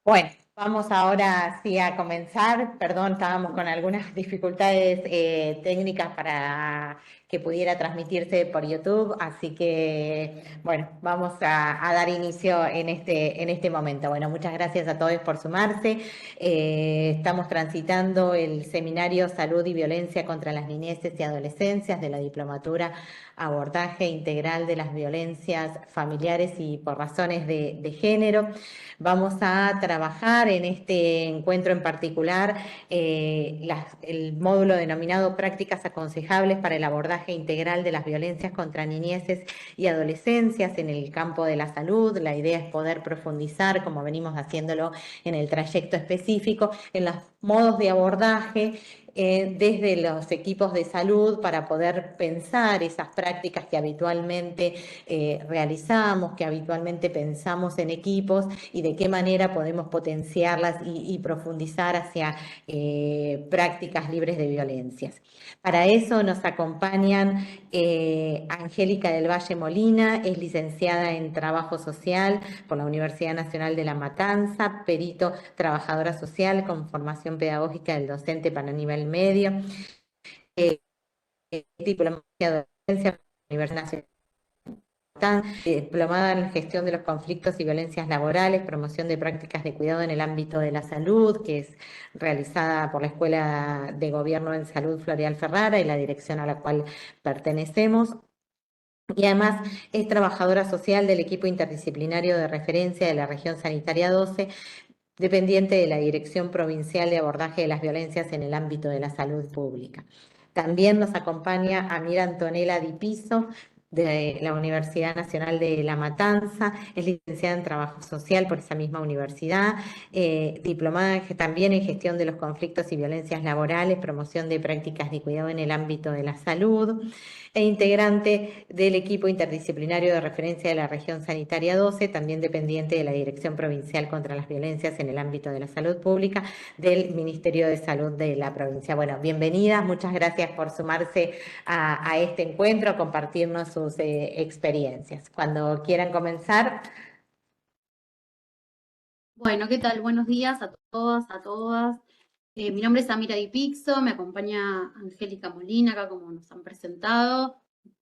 Bueno, vamos ahora sí a comenzar. Perdón, estábamos con algunas dificultades técnicas para que pudiera transmitirse por YouTube, así que bueno, vamos a dar inicio en este momento. Bueno, muchas gracias a todos por sumarse. Estamos transitando el seminario Salud y Violencia contra las Niñeces y Adolescencias de la Diplomatura Abordaje Integral de las Violencias Familiares y por razones de género. Vamos a trabajar en este encuentro en particular el módulo denominado Prácticas Aconsejables para el Abordaje Integral de las Violencias contra Niñeces y Adolescencias en el campo de la salud. La idea es poder profundizar, como venimos haciéndolo en el trayecto específico, en los modos de abordaje desde los equipos de salud para poder pensar esas prácticas que habitualmente realizamos, que habitualmente pensamos en equipos y de qué manera podemos potenciarlas y profundizar hacia prácticas libres de violencias. Para eso nos acompañan Angélica del Valle Molina, es licenciada en Trabajo Social por la Universidad Nacional de La Matanza, perito trabajadora social con formación pedagógica del docente para nivel medio, diplomada de docencia por la Universidad Nacional, diplomada en gestión de los conflictos y violencias laborales, promoción de prácticas de cuidado en el ámbito de la salud, que es realizada por la Escuela de Gobierno en Salud Floreal Ferrara y la dirección a la cual pertenecemos. Y además es trabajadora social del equipo interdisciplinario de referencia de la región sanitaria 12, dependiente de la Dirección Provincial de Abordaje de las Violencias en el ámbito de la salud pública. También nos acompaña Amira Antonella Di Piso, de la Universidad Nacional de La Matanza, es licenciada en Trabajo Social por esa misma universidad, diplomada también en Gestión de los Conflictos y Violencias Laborales, promoción de prácticas de cuidado en el ámbito de la salud, e integrante del equipo interdisciplinario de referencia de la región sanitaria 12, también dependiente de la Dirección Provincial contra las Violencias en el ámbito de la salud pública del Ministerio de Salud de la provincia. Bueno, bienvenidas, muchas gracias por sumarse a este encuentro, a compartirnos sus experiencias. Cuando quieran comenzar. Bueno, ¿qué tal? Buenos días a todos, a todas. Mi nombre es Amira Di Pixo, me acompaña Angélica Molina, acá como nos han presentado. No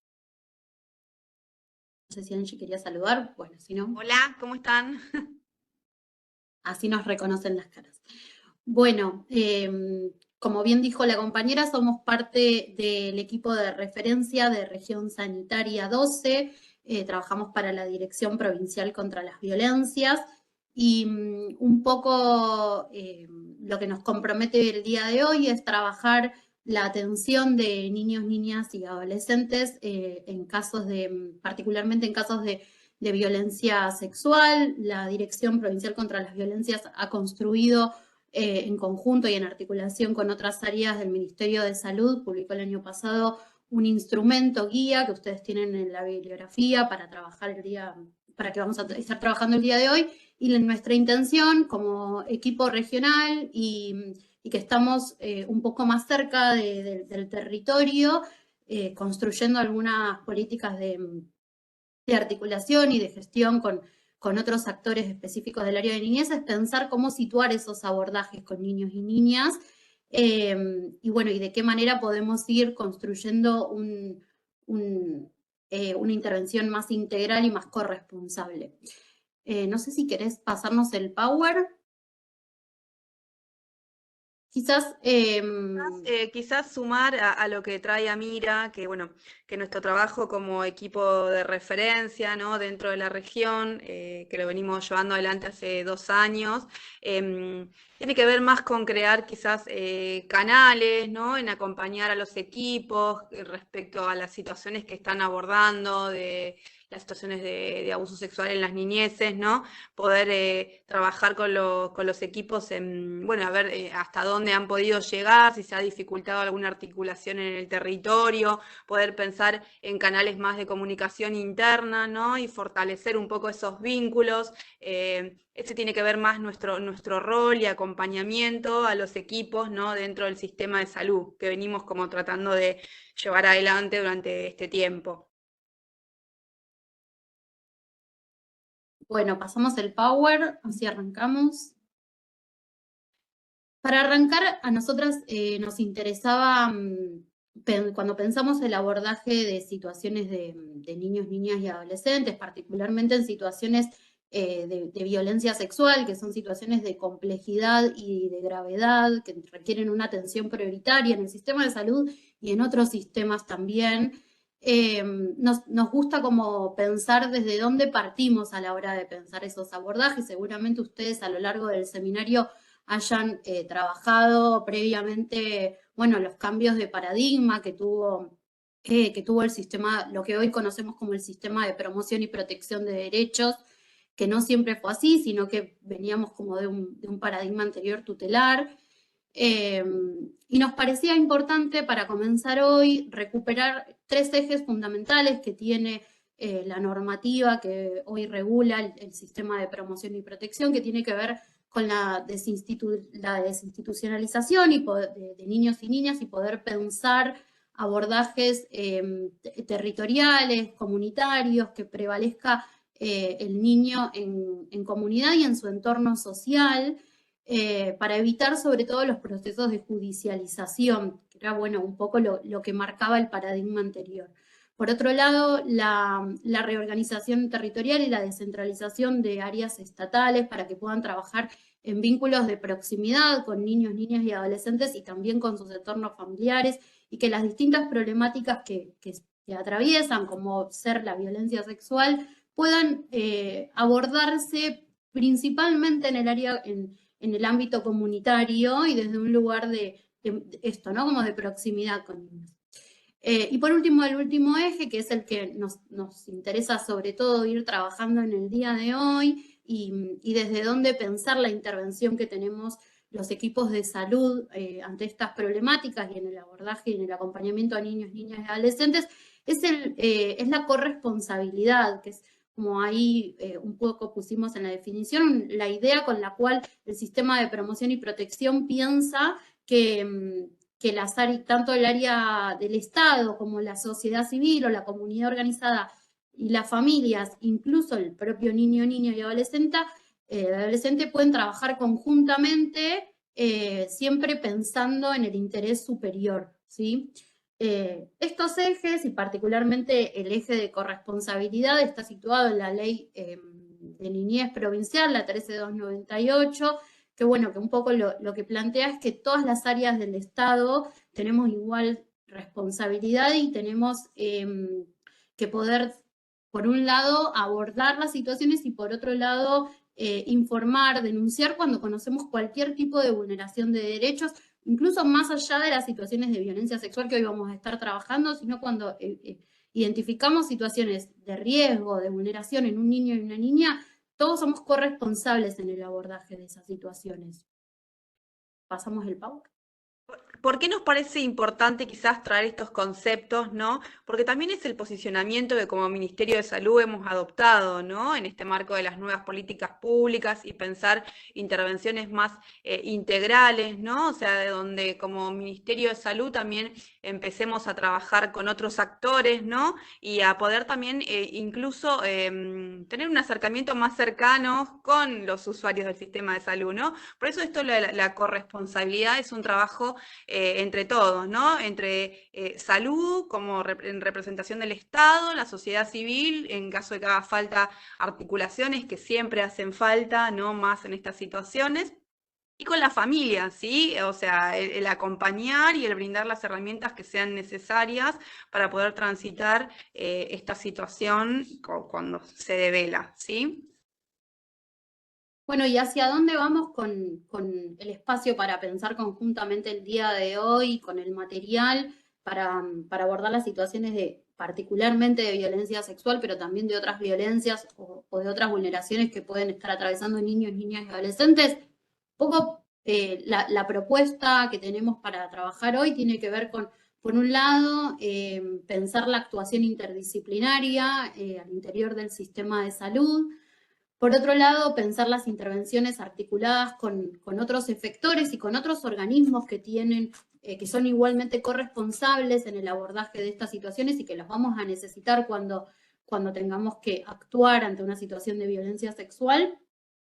sé si Angie quería saludar, bueno, si no, Hola, ¿cómo están? así nos reconocen las caras. Bueno, como bien dijo la compañera, somos parte del equipo de referencia de Región Sanitaria 12, trabajamos para la Dirección Provincial contra las Violencias y un poco lo que nos compromete el día de hoy es trabajar la atención de niños, niñas y adolescentes en casos particularmente en casos de violencia sexual. La Dirección Provincial contra las Violencias ha construido en conjunto y en articulación con otras áreas del Ministerio de Salud, publicó el año pasado un instrumento guía que ustedes tienen en la bibliografía para trabajar para que vamos a estar trabajando el día de hoy. Y nuestra intención como equipo regional y que estamos un poco más cerca del territorio, construyendo algunas políticas de articulación y de gestión con otros actores específicos del área de niñez, es pensar cómo situar esos abordajes con niños y niñas, y bueno, y de qué manera podemos ir construyendo una intervención más integral y más corresponsable. No sé si querés pasarnos el power. Quizás Quizás sumar a lo que trae Amira, que bueno, que nuestro trabajo como equipo de referencia, ¿no? Dentro de la región, que lo venimos llevando adelante hace 2 años, tiene que ver más con crear quizás canales, ¿no? En acompañar a los equipos respecto a las situaciones que están abordando, de las situaciones de abuso sexual en las niñeces, ¿no? Poder trabajar con los equipos en, bueno, a ver hasta dónde han podido llegar, si se ha dificultado alguna articulación en el territorio, poder pensar en canales más de comunicación interna, ¿no? Y fortalecer un poco esos vínculos. Ese tiene que ver más nuestro rol y acompañamiento a los equipos, ¿no? Dentro del sistema de salud, que venimos como tratando de llevar adelante durante este tiempo. bueno, pasamos el power, así arrancamos. Para arrancar, a nosotras nos interesaba, cuando pensamos el abordaje de situaciones de niños, niñas y adolescentes, particularmente en situaciones de violencia sexual, que son situaciones de complejidad y de gravedad, que requieren una atención prioritaria en el sistema de salud y en otros sistemas también. Nos gusta como pensar desde dónde partimos a la hora de pensar esos abordajes. Seguramente ustedes a lo largo del seminario hayan trabajado previamente, bueno, los cambios de paradigma que tuvo el sistema, lo que hoy conocemos como el sistema de promoción y protección de derechos, que no siempre fue así, sino que veníamos como de un paradigma anterior tutelar. Y nos parecía importante para comenzar hoy recuperar 3 ejes fundamentales que tiene la normativa que hoy regula el sistema de promoción y protección, que tiene que ver con la desinstitucionalización de niños y niñas y poder pensar abordajes territoriales, comunitarios, que prevalezca el niño en comunidad y en su entorno social, para evitar sobre todo los procesos de judicialización, que era bueno, un poco lo que marcaba el paradigma anterior. Por otro lado, la reorganización territorial y la descentralización de áreas estatales para que puedan trabajar en vínculos de proximidad con niños, niñas y adolescentes y también con sus entornos familiares, y que las distintas problemáticas que atraviesan, como ser la violencia sexual, puedan abordarse principalmente en el área, en el ámbito comunitario y desde un lugar de esto, ¿no? Como de proximidad con niños. Y por último, el último eje, que es el que nos interesa sobre todo ir trabajando en el día de hoy, y desde dónde pensar la intervención que tenemos los equipos de salud ante estas problemáticas y en el abordaje y en el acompañamiento a niños, niñas y adolescentes, es la corresponsabilidad, que es como ahí un poco pusimos en la definición, la idea con la cual el sistema de promoción y protección piensa que tanto el área del Estado como la sociedad civil o la comunidad organizada y las familias, incluso el propio niño, niña y adolescente pueden trabajar conjuntamente, siempre pensando en el interés superior, ¿sí? Estos ejes, y particularmente el eje de corresponsabilidad, está situado en la ley de niñez provincial, la 13298, que bueno, que un poco lo que plantea es que todas las áreas del Estado tenemos igual responsabilidad y tenemos que poder, por un lado, abordar las situaciones y por otro lado, informar, denunciar cuando conocemos cualquier tipo de vulneración de derechos, incluso más allá de las situaciones de violencia sexual que hoy vamos a estar trabajando, sino cuando identificamos situaciones de riesgo, de vulneración en un niño y una niña, todos somos corresponsables en el abordaje de esas situaciones. Pasamos el PowerPoint. ¿Por qué nos parece importante quizás traer estos conceptos, ¿no? Porque también es el posicionamiento que como Ministerio de Salud hemos adoptado, ¿no? En este marco de las nuevas políticas públicas y pensar intervenciones más integrales, ¿no? O sea, de donde como Ministerio de Salud también empecemos a trabajar con otros actores, ¿no? Y a poder también incluso tener un acercamiento más cercano con los usuarios del sistema de salud, ¿no? Por eso esto, la corresponsabilidad es un trabajo entre todos, ¿no? Entre salud como en representación del Estado, la sociedad civil, en caso de que haga falta articulaciones que siempre hacen falta, ¿no? Más en estas situaciones. Y con la familia, ¿sí? O sea, el acompañar y el brindar las herramientas que sean necesarias para poder transitar esta situación cuando se devela, ¿sí? Bueno, ¿y hacia dónde vamos con el espacio para pensar conjuntamente el día de hoy, con el material, para abordar las situaciones particularmente de violencia sexual, pero también de otras violencias o de otras vulneraciones que pueden estar atravesando niños, niñas y adolescentes? Un poco la propuesta que tenemos para trabajar hoy tiene que ver con, por un lado, pensar la actuación interdisciplinaria al interior del sistema de salud. Por otro lado, pensar las intervenciones articuladas con otros efectores y con otros organismos que que son igualmente corresponsables en el abordaje de estas situaciones y que los vamos a necesitar cuando tengamos que actuar ante una situación de violencia sexual.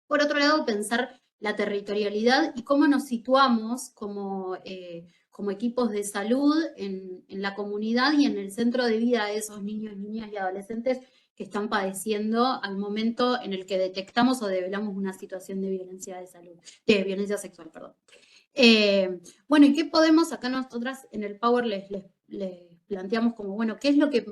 Por otro lado, pensar la territorialidad y cómo nos situamos como equipos de salud en la comunidad y en el centro de vida de esos niños, niñas y adolescentes que están padeciendo al momento en el que detectamos o develamos una situación de violencia de salud, de violencia sexual, perdón. Bueno, ¿y qué podemos acá nosotras en el Power les planteamos como, bueno, qué es lo que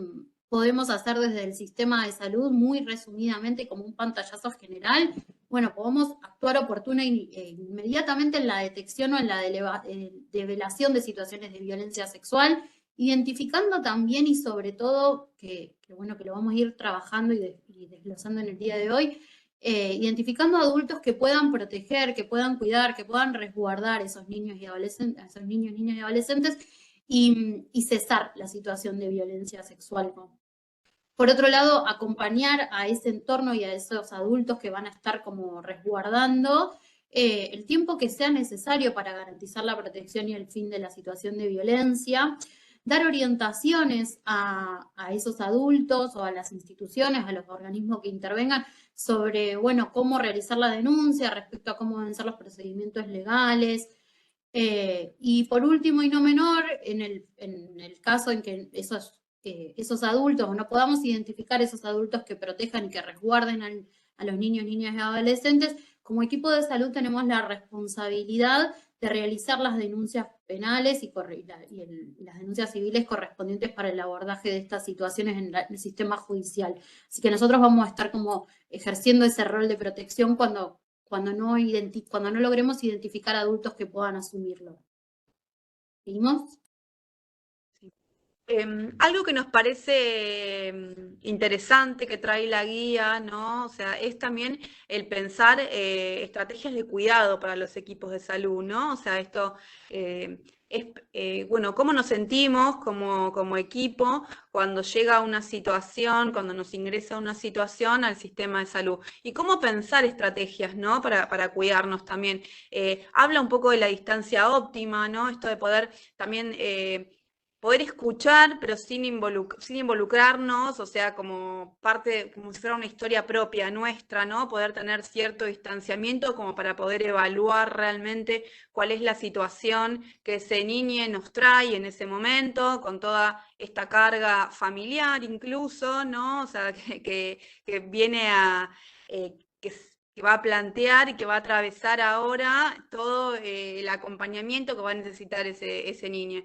podemos hacer desde el sistema de salud, muy resumidamente, como un pantallazo general? Bueno, podemos actuar oportuna inmediatamente en la detección o en la develación de situaciones de violencia sexual, identificando también y sobre todo, que bueno, que lo vamos a ir trabajando y desglosando en el día de hoy, identificando adultos que puedan proteger, que puedan cuidar, que puedan resguardar a esos niños y adolescentes, niñas y adolescentes, y cesar la situación de violencia sexual, ¿no? Por otro lado, acompañar a ese entorno y a esos adultos que van a estar como resguardando el tiempo que sea necesario para garantizar la protección y el fin de la situación de violencia, dar orientaciones a esos adultos o a las instituciones, a los organismos que intervengan sobre, bueno, cómo realizar la denuncia respecto a cómo deben ser los procedimientos legales. Y por último y no menor, en el caso en que esos adultos, o no podamos identificar esos adultos que protejan y que resguarden a los niños, niñas y adolescentes, como equipo de salud tenemos la responsabilidad de realizar las denuncias penales y las denuncias civiles correspondientes para el abordaje de estas situaciones en el sistema judicial. Así que nosotros vamos a estar como ejerciendo ese rol de protección cuando no logremos identificar adultos que puedan asumirlo. ¿Seguimos? Algo que nos parece interesante que trae la guía, ¿no? O sea, es también el pensar estrategias de cuidado para los equipos de salud, ¿no? O sea, esto es, bueno, cómo nos sentimos como equipo cuando llega una situación, cuando nos ingresa una situación al sistema de salud. Y cómo pensar estrategias, ¿no? Para cuidarnos también. Habla un poco de la distancia óptima, ¿no? Esto de poder también poder escuchar, pero sin involucrarnos, o sea, como parte, como si fuera una historia propia nuestra, ¿no? Poder tener cierto distanciamiento como para poder evaluar realmente cuál es la situación que ese niño nos trae en ese momento, con toda esta carga familiar incluso, ¿no? O sea, que viene a... que va a plantear y que va a atravesar ahora todo el acompañamiento que va a necesitar ese niño.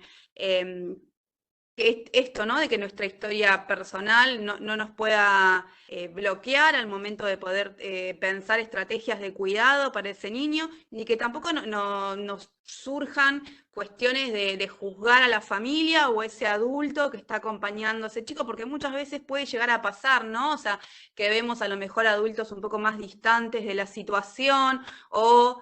Esto, ¿no? De que nuestra historia personal no nos pueda bloquear al momento de poder pensar estrategias de cuidado para ese niño, ni que tampoco nos surjan cuestiones de juzgar a la familia o ese adulto que está acompañando a ese chico, porque muchas veces puede llegar a pasar, ¿no? O sea, que vemos a lo mejor adultos un poco más distantes de la situación o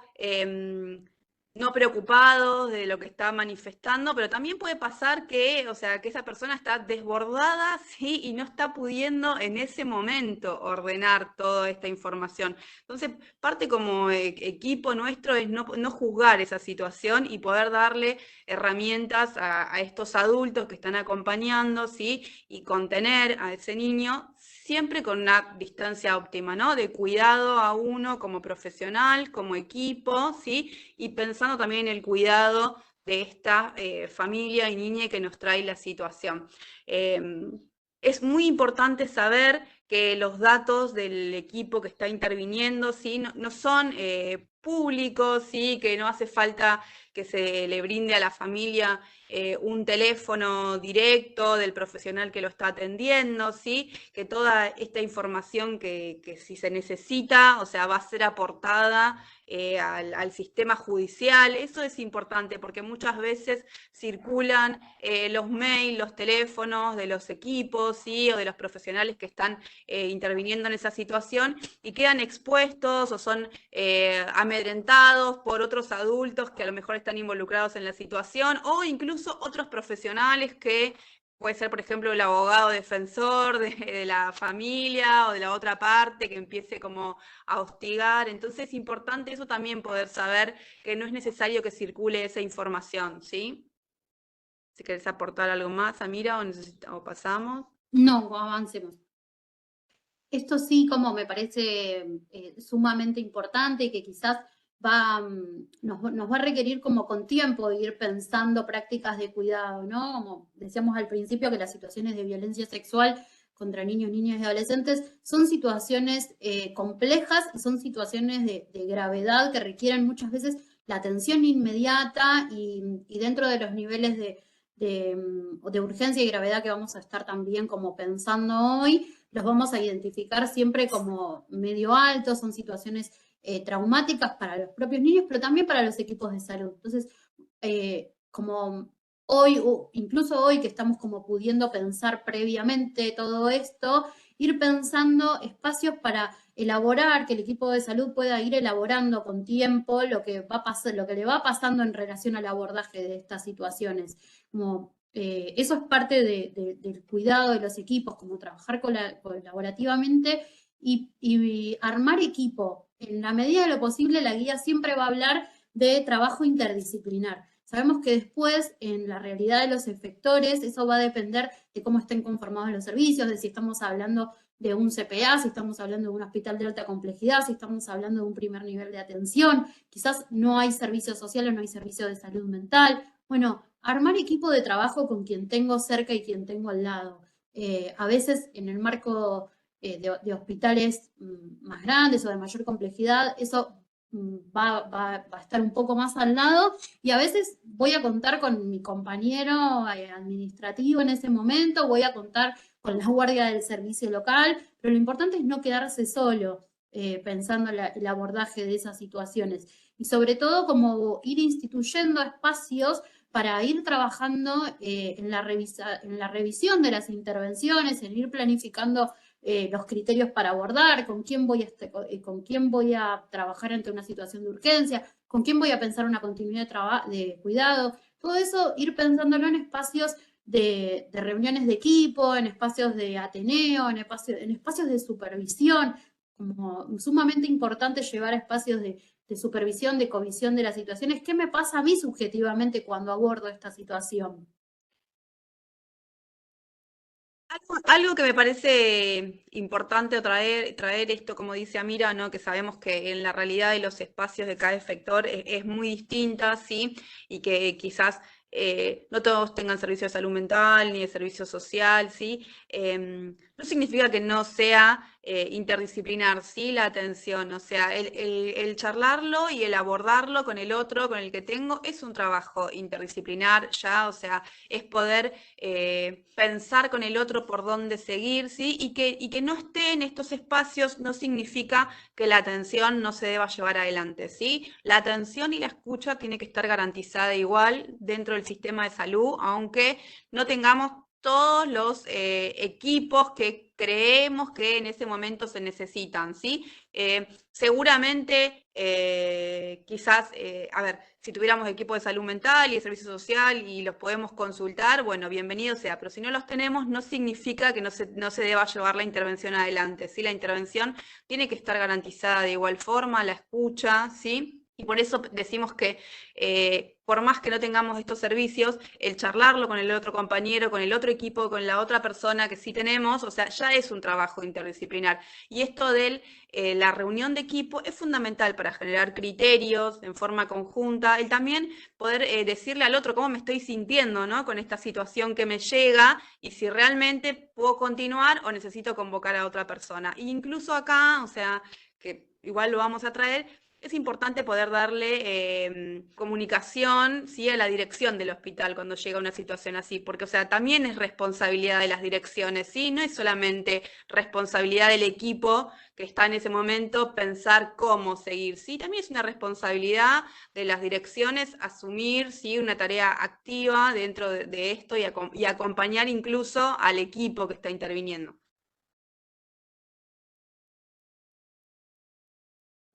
no preocupados de lo que está manifestando, pero también puede pasar que, o sea, que esa persona está desbordada, ¿sí? Y no está pudiendo en ese momento ordenar toda esta información. Entonces, parte como equipo nuestro es no juzgar esa situación y poder darle herramientas a estos adultos que están acompañando, ¿sí? Y contener a ese niño siempre con una distancia óptima, ¿no? De cuidado a uno como profesional, como equipo, ¿sí? Y pensando también en el cuidado de esta familia y niña que nos trae la situación. Es muy importante saber que los datos del equipo que está interviniendo, ¿sí? No son públicos, ¿sí? Que no hace falta que se le brinde a la familia un teléfono directo del profesional que lo está atendiendo, ¿sí? Que toda esta información que si se necesita, o sea, va a ser aportada al sistema judicial. Eso es importante porque muchas veces circulan los mails, los teléfonos de los equipos, ¿sí? O de los profesionales que están interviniendo en esa situación y quedan expuestos o son amedrentados por otros adultos que a lo mejor están involucrados en la situación o incluso otros profesionales que puede ser, por ejemplo, el abogado defensor de la familia o de la otra parte que empiece como a hostigar. Entonces es importante eso también poder saber que no es necesario que circule esa información, ¿sí? Si querés aportar algo más, Amira, o pasamos. No, avancemos. Esto sí como me parece sumamente importante y que quizás nos va a requerir como con tiempo ir pensando prácticas de cuidado, ¿no? Como decíamos al principio, que las situaciones de violencia sexual contra niños, niñas y adolescentes son situaciones complejas y son situaciones de gravedad que requieren muchas veces la atención inmediata y dentro de los niveles de urgencia y gravedad que vamos a estar también como pensando hoy, los vamos a identificar siempre como medio altos, son situaciones traumáticas para los propios niños, pero también para los equipos de salud. Entonces, como hoy, incluso hoy que estamos como pudiendo pensar previamente todo esto, ir pensando espacios para elaborar, que el equipo de salud pueda ir elaborando con tiempo lo que le va pasando en relación al abordaje de estas situaciones. Como, eso es parte del cuidado de los equipos, como trabajar colaborativamente y armar equipo. En la medida de lo posible, la guía siempre va a hablar de trabajo interdisciplinar. Sabemos que después, en la realidad de los efectores, eso va a depender de cómo estén conformados los servicios, de si estamos hablando de un CPA, si estamos hablando de un hospital de alta complejidad, si estamos hablando de un primer nivel de atención, quizás no hay servicio social o no hay servicio de salud mental. Bueno, armar equipo de trabajo con quien tengo cerca y quien tengo al lado. A veces en el marco de hospitales más grandes o de mayor complejidad, eso va a estar un poco más al lado y a veces voy a contar con mi compañero administrativo en ese momento, voy a contar con la guardia del servicio local, pero lo importante es no quedarse solo pensando el abordaje de esas situaciones y sobre todo como ir instituyendo espacios para ir trabajando en la revisión de las intervenciones, en ir planificando los criterios para abordar, con quién voy a trabajar ante una situación de urgencia, con quién voy a pensar una continuidad de cuidado, todo eso ir pensándolo en espacios de reuniones de equipo, en espacios de ateneo, en espacios de supervisión, como sumamente importante llevar espacios de supervisión, de covisión de las situaciones. ¿Qué me pasa a mí subjetivamente cuando abordo esta situación? Algo que me parece importante traer esto, como dice Amira, ¿no? Que sabemos que en la realidad de los espacios de cada efector es muy distinta, ¿sí? Y que quizás no todos tengan servicio de salud mental ni de servicio social, ¿sí? No significa que no sea interdisciplinar, ¿sí? La atención, o sea, el charlarlo y el abordarlo con el otro, con el que tengo, es un trabajo interdisciplinar ya, o sea, es poder pensar con el otro por dónde seguir, ¿sí? Y que no esté en estos espacios no significa que la atención no se deba llevar adelante, ¿sí? La atención y la escucha tiene que estar garantizada igual dentro del sistema de salud, aunque no tengamos todos los equipos que creemos que en ese momento se necesitan, ¿sí? Seguramente, quizás, a ver, si tuviéramos equipo de salud mental y de servicio social y los podemos consultar, bueno, bienvenido sea, pero si no los tenemos, no significa que no se deba llevar la intervención adelante, ¿sí? La intervención tiene que estar garantizada de igual forma, la escucha, ¿sí? Y por eso decimos que por más que no tengamos estos servicios, el charlarlo con el otro compañero, con el otro equipo, con la otra persona que sí tenemos, o sea, ya es un trabajo interdisciplinar. Y esto de la reunión de equipo es fundamental para generar criterios en forma conjunta, el también poder decirle al otro cómo me estoy sintiendo, ¿no? Con esta situación que me llega y si realmente puedo continuar o necesito convocar a otra persona. E incluso acá, o sea, que igual lo vamos a traer, es importante poder darle comunicación, ¿sí? A la dirección del hospital cuando llega una situación así, porque, o sea, también es responsabilidad de las direcciones, ¿sí? No es solamente responsabilidad del equipo que está en ese momento pensar cómo seguir, ¿sí? También es una responsabilidad de las direcciones asumir, ¿sí? Una tarea activa dentro de esto y acompañar incluso al equipo que está interviniendo.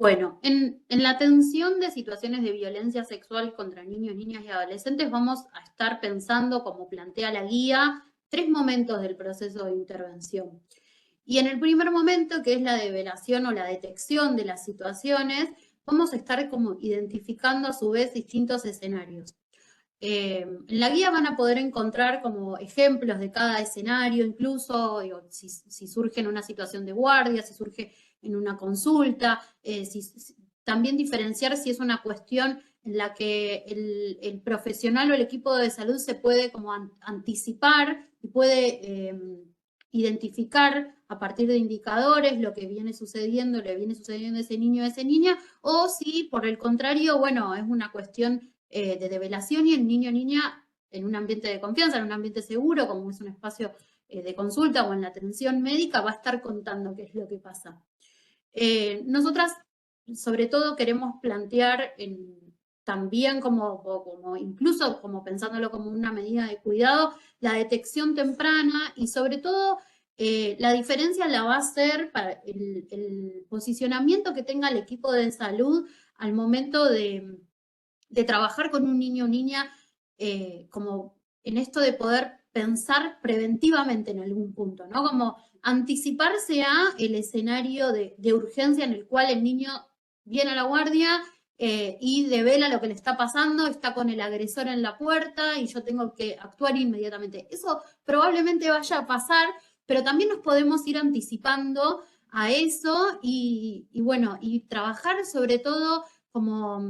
Bueno, en la atención de situaciones de violencia sexual contra niños, niñas y adolescentes vamos a estar pensando, como plantea la guía, 3 momentos del proceso de intervención. Y en el primer momento, que es la develación o la detección de las situaciones, vamos a estar como identificando a su vez distintos escenarios. En la guía van a poder encontrar como ejemplos de cada escenario, incluso digo, si surge en una situación de guardia, si surge en una consulta, también diferenciar si es una cuestión en la que el profesional o el equipo de salud se puede como anticipar y puede identificar a partir de indicadores lo que viene sucediendo, le viene sucediendo a ese niño o a esa niña, o si por el contrario, bueno, es una cuestión de develación y el niño o niña en un ambiente de confianza, en un ambiente seguro, como es un espacio de consulta o en la atención médica, va a estar contando qué es lo que pasa. Nosotras, sobre todo, queremos plantear también como incluso como pensándolo como una medida de cuidado, la detección temprana y sobre todo la diferencia la va a hacer para el posicionamiento que tenga el equipo de salud al momento de trabajar con un niño o niña, como en esto de poder pensar preventivamente en algún punto, ¿no? Como anticiparse a el escenario de urgencia en el cual el niño viene a la guardia y devela lo que le está pasando, está con el agresor en la puerta y yo tengo que actuar inmediatamente. Eso probablemente vaya a pasar, pero también nos podemos ir anticipando a eso y bueno, y trabajar sobre todo como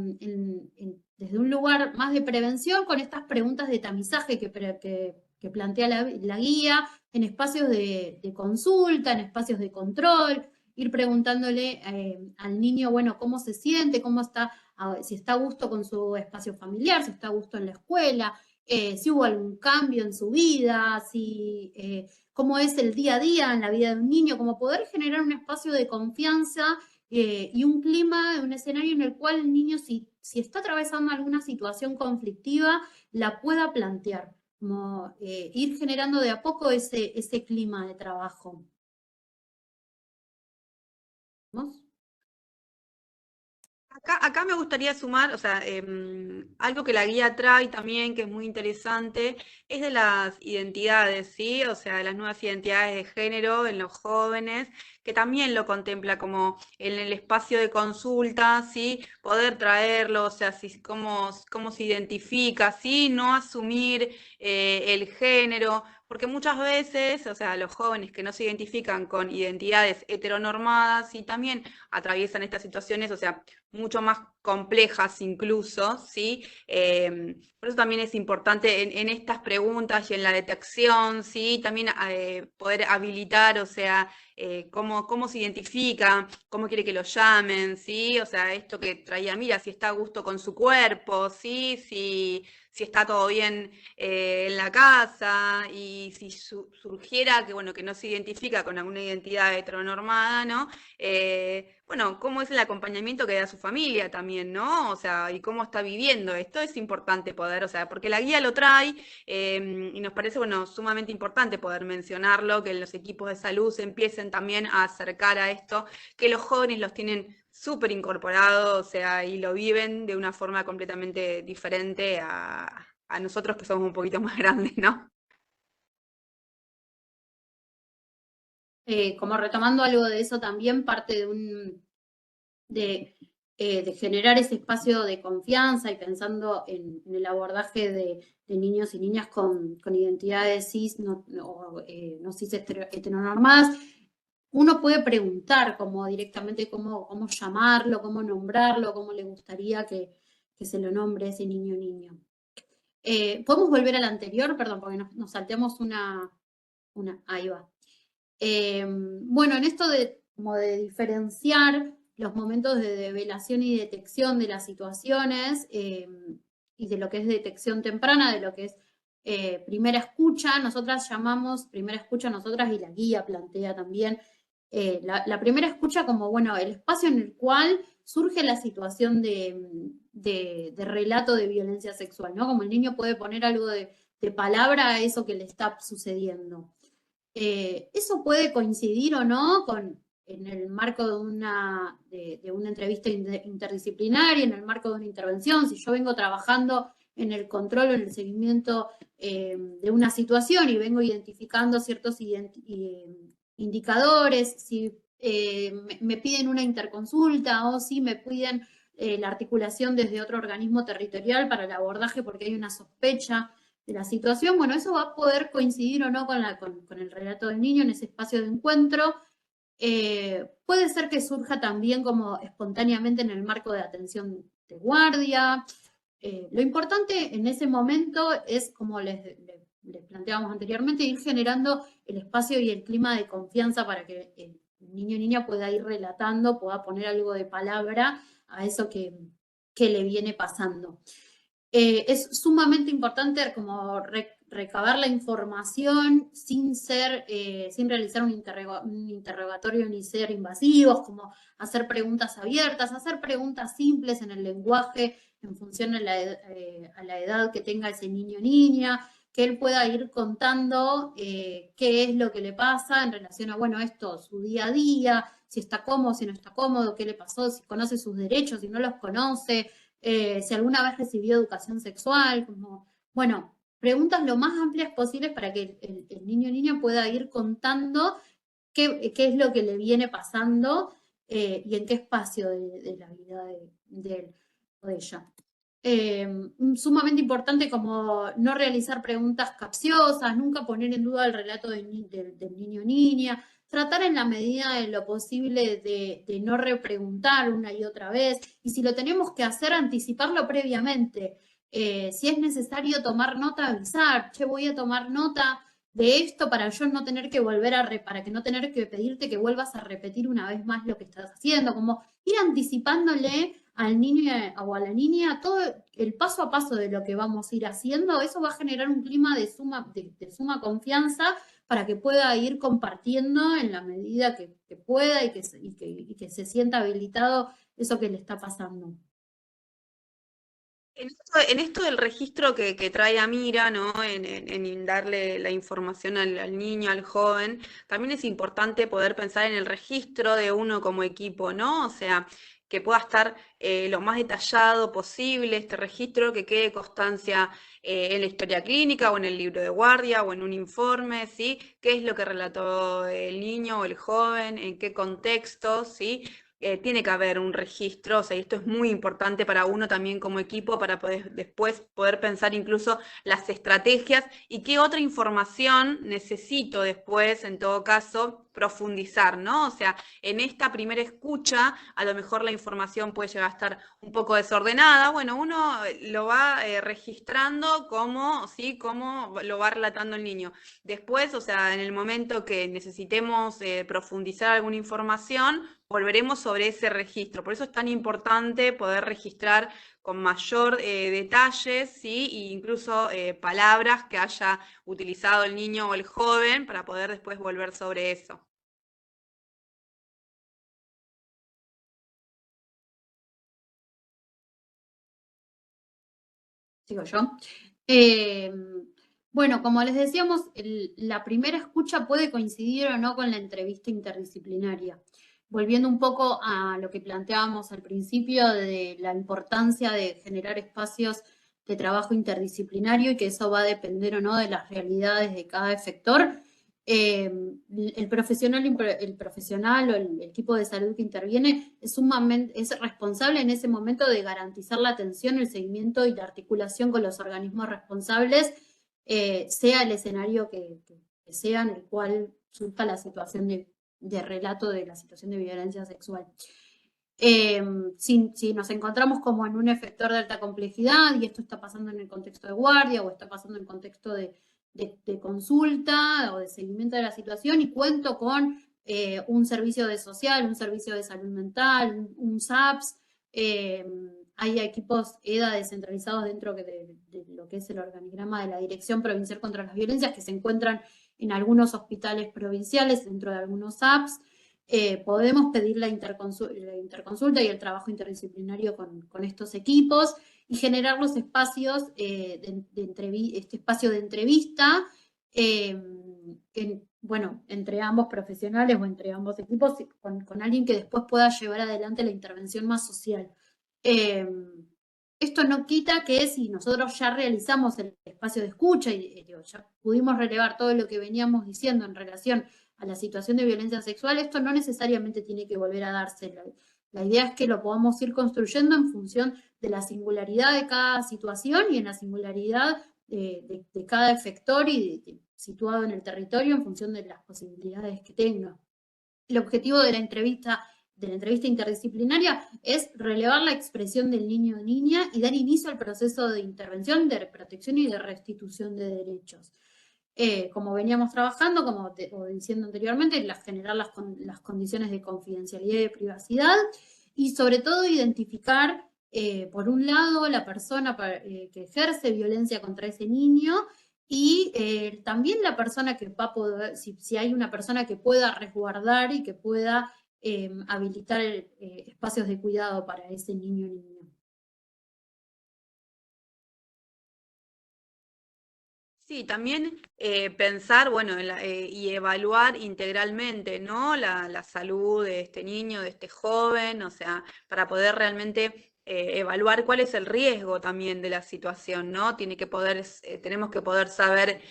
desde un lugar más de prevención con estas preguntas de tamizaje que plantea la guía, en espacios de consulta, en espacios de control, ir preguntándole al niño, bueno, cómo se siente, cómo está, si está a gusto con su espacio familiar, si está a gusto en la escuela, si hubo algún cambio en su vida, cómo es el día a día en la vida de un niño, como poder generar un espacio de confianza y un clima, un escenario en el cual el niño, si está atravesando alguna situación conflictiva, la pueda plantear, como ir generando de a poco ese clima de trabajo. ¿Vamos? Acá me gustaría sumar, o sea, algo que la guía trae también, que es muy interesante, es de las identidades, ¿sí? O sea, de las nuevas identidades de género en los jóvenes, que también lo contempla como en el espacio de consulta, ¿sí? Poder traerlo, o sea, cómo se identifica, ¿sí? No asumir el género, porque muchas veces, o sea, los jóvenes que no se identifican con identidades heteronormadas y también atraviesan estas situaciones, o sea, mucho más complejas incluso, ¿sí? Por eso también es importante en estas preguntas y en la detección, ¿sí? También poder habilitar, o sea, cómo se identifica, cómo quiere que lo llamen, ¿sí? O sea, esto que traía, mira, si está a gusto con su cuerpo, ¿sí? Si está todo bien en la casa y si surgiera que, bueno, que no se identifica con alguna identidad heteronormada, ¿no? Bueno, cómo es el acompañamiento que da su familia también, ¿no? O sea, y cómo está viviendo esto, es importante poder, o sea, porque la guía lo trae y nos parece, bueno, sumamente importante poder mencionarlo, que los equipos de salud se empiecen también a acercar a esto, que los jóvenes los tienen súper incorporados, o sea, y lo viven de una forma completamente diferente a nosotros que somos un poquito más grandes, ¿no? Como retomando algo de eso también, parte de generar ese espacio de confianza y pensando en el abordaje de niños y niñas con identidades cis, no cis heteronormadas, uno puede preguntar como directamente cómo llamarlo, cómo nombrarlo, cómo le gustaría que se lo nombre a ese niño o niña. ¿Podemos volver al anterior? Perdón, porque nos salteamos una. Ahí va. Bueno, en esto como de diferenciar los momentos de develación y detección de las situaciones y de lo que es detección temprana, de lo que es primera escucha, nosotras llamamos primera escucha nosotras y la guía plantea también la primera escucha como, bueno, el espacio en el cual surge la situación de relato de violencia sexual, ¿no? Como el niño puede poner algo de palabra a eso que le está sucediendo. Eso puede coincidir o no en el marco de una entrevista interdisciplinaria, en el marco de una intervención, si yo vengo trabajando en el control o en el seguimiento de una situación y vengo identificando ciertos indicadores, si me piden una interconsulta o si me piden la articulación desde otro organismo territorial para el abordaje porque hay una sospecha de la situación, bueno, eso va a poder coincidir o no con el relato del niño en ese espacio de encuentro. Puede ser que surja también como espontáneamente en el marco de atención de guardia. Lo importante en ese momento es, como les planteábamos anteriormente, ir generando el espacio y el clima de confianza para que el niño o niña pueda ir relatando, pueda poner algo de palabra a eso que le viene pasando. Es sumamente importante como recabar la información sin realizar un interrogatorio ni ser invasivos, como hacer preguntas abiertas, hacer preguntas simples en el lenguaje en función a la edad que tenga ese niño o niña, que él pueda ir contando qué es lo que le pasa en relación a, bueno, esto, su día a día, si está cómodo, si no está cómodo, qué le pasó, si conoce sus derechos, si no los conoce, si alguna vez recibió educación sexual, como, bueno, preguntas lo más amplias posibles para que el niño o niña pueda ir contando qué es lo que le viene pasando y en qué espacio de la vida de él o de ella. Sumamente importante como no realizar preguntas capciosas, nunca poner en duda el relato del niño o niña, tratar en la medida de lo posible de no repreguntar una y otra vez, y si lo tenemos que hacer, anticiparlo previamente. Si es necesario tomar nota, avisar, che, voy a tomar nota de esto para yo no tener que para que no tener que pedirte que vuelvas a repetir una vez más lo que estás haciendo, como ir anticipándole al niño o a la niña todo el paso a paso de lo que vamos a ir haciendo. Eso va a generar un clima de suma confianza para que pueda ir compartiendo en la medida que pueda y que se sienta habilitado eso que le está pasando. En esto del registro que trae Amira, ¿no? En darle la información al niño, al joven, también es importante poder pensar en el registro de uno como equipo, ¿no? O sea, que pueda estar lo más detallado posible este registro, que quede constancia en la historia clínica o en el libro de guardia o en un informe, ¿sí? ¿Qué es lo que relató el niño o el joven? ¿En qué contexto? ¿Sí? Tiene que haber un registro, o sea, y esto es muy importante para uno también como equipo para poder después poder pensar incluso las estrategias y qué otra información necesito después, en todo caso, profundizar, ¿no? O sea, en esta primera escucha, a lo mejor la información puede llegar a estar un poco desordenada, bueno, uno lo va registrando como, ¿sí? Como lo va relatando el niño. Después, o sea, en el momento que necesitemos profundizar alguna información, volveremos sobre ese registro. Por eso es tan importante poder registrar con mayor detalles, ¿sí? E incluso palabras que haya utilizado el niño o el joven para poder después volver sobre eso. Sigo yo. Bueno, como les decíamos, la primera escucha puede coincidir o no con la entrevista interdisciplinaria. Volviendo un poco a lo que planteábamos al principio de la importancia de generar espacios de trabajo interdisciplinario y que eso va a depender o no de las realidades de cada efector. El profesional o el equipo de salud que interviene es responsable en ese momento de garantizar la atención, el seguimiento y la articulación con los organismos responsables, sea el escenario que sea en el cual surja la situación de relato de la situación de violencia sexual. Si nos encontramos como en un efector de alta complejidad y esto está pasando en el contexto de guardia o está pasando en el contexto de consulta o de seguimiento de la situación y cuento con un servicio de social, un servicio de salud mental, un SAPS, hay equipos EDA descentralizados dentro de lo que es el organigrama de la Dirección Provincial contra las Violencias que se encuentran en algunos hospitales provinciales, dentro de algunos SAPS. Podemos pedir la interconsulta y el trabajo interdisciplinario con estos equipos y generar los espacios este espacio de entrevista entre ambos profesionales o entre ambos equipos con alguien que después pueda llevar adelante la intervención más social. Esto no quita que si nosotros ya realizamos el espacio de escucha y ya pudimos relevar todo lo que veníamos diciendo en relación a la situación de violencia sexual, esto no necesariamente tiene que volver a darse. La idea es que lo podamos ir construyendo en función de la singularidad de cada situación y en la singularidad de cada efector y situado en el territorio en función de las posibilidades que tenga. el objetivo de la entrevista interdisciplinaria es relevar la expresión del niño o niña y dar inicio al proceso de intervención, de protección y de restitución de derechos. Como veníamos trabajando, como diciendo anteriormente, generar las condiciones de confidencialidad y de privacidad, y sobre todo identificar, por un lado, la persona que ejerce violencia contra ese niño, y también la persona que va a poder, si hay una persona que pueda resguardar y que pueda habilitar espacios de cuidado para ese niño o niña. Sí, también pensar, bueno, y evaluar integralmente, ¿no? La salud de este niño, de este joven, o sea, para poder realmente evaluar cuál es el riesgo también de la situación, ¿no? Tenemos que poder saber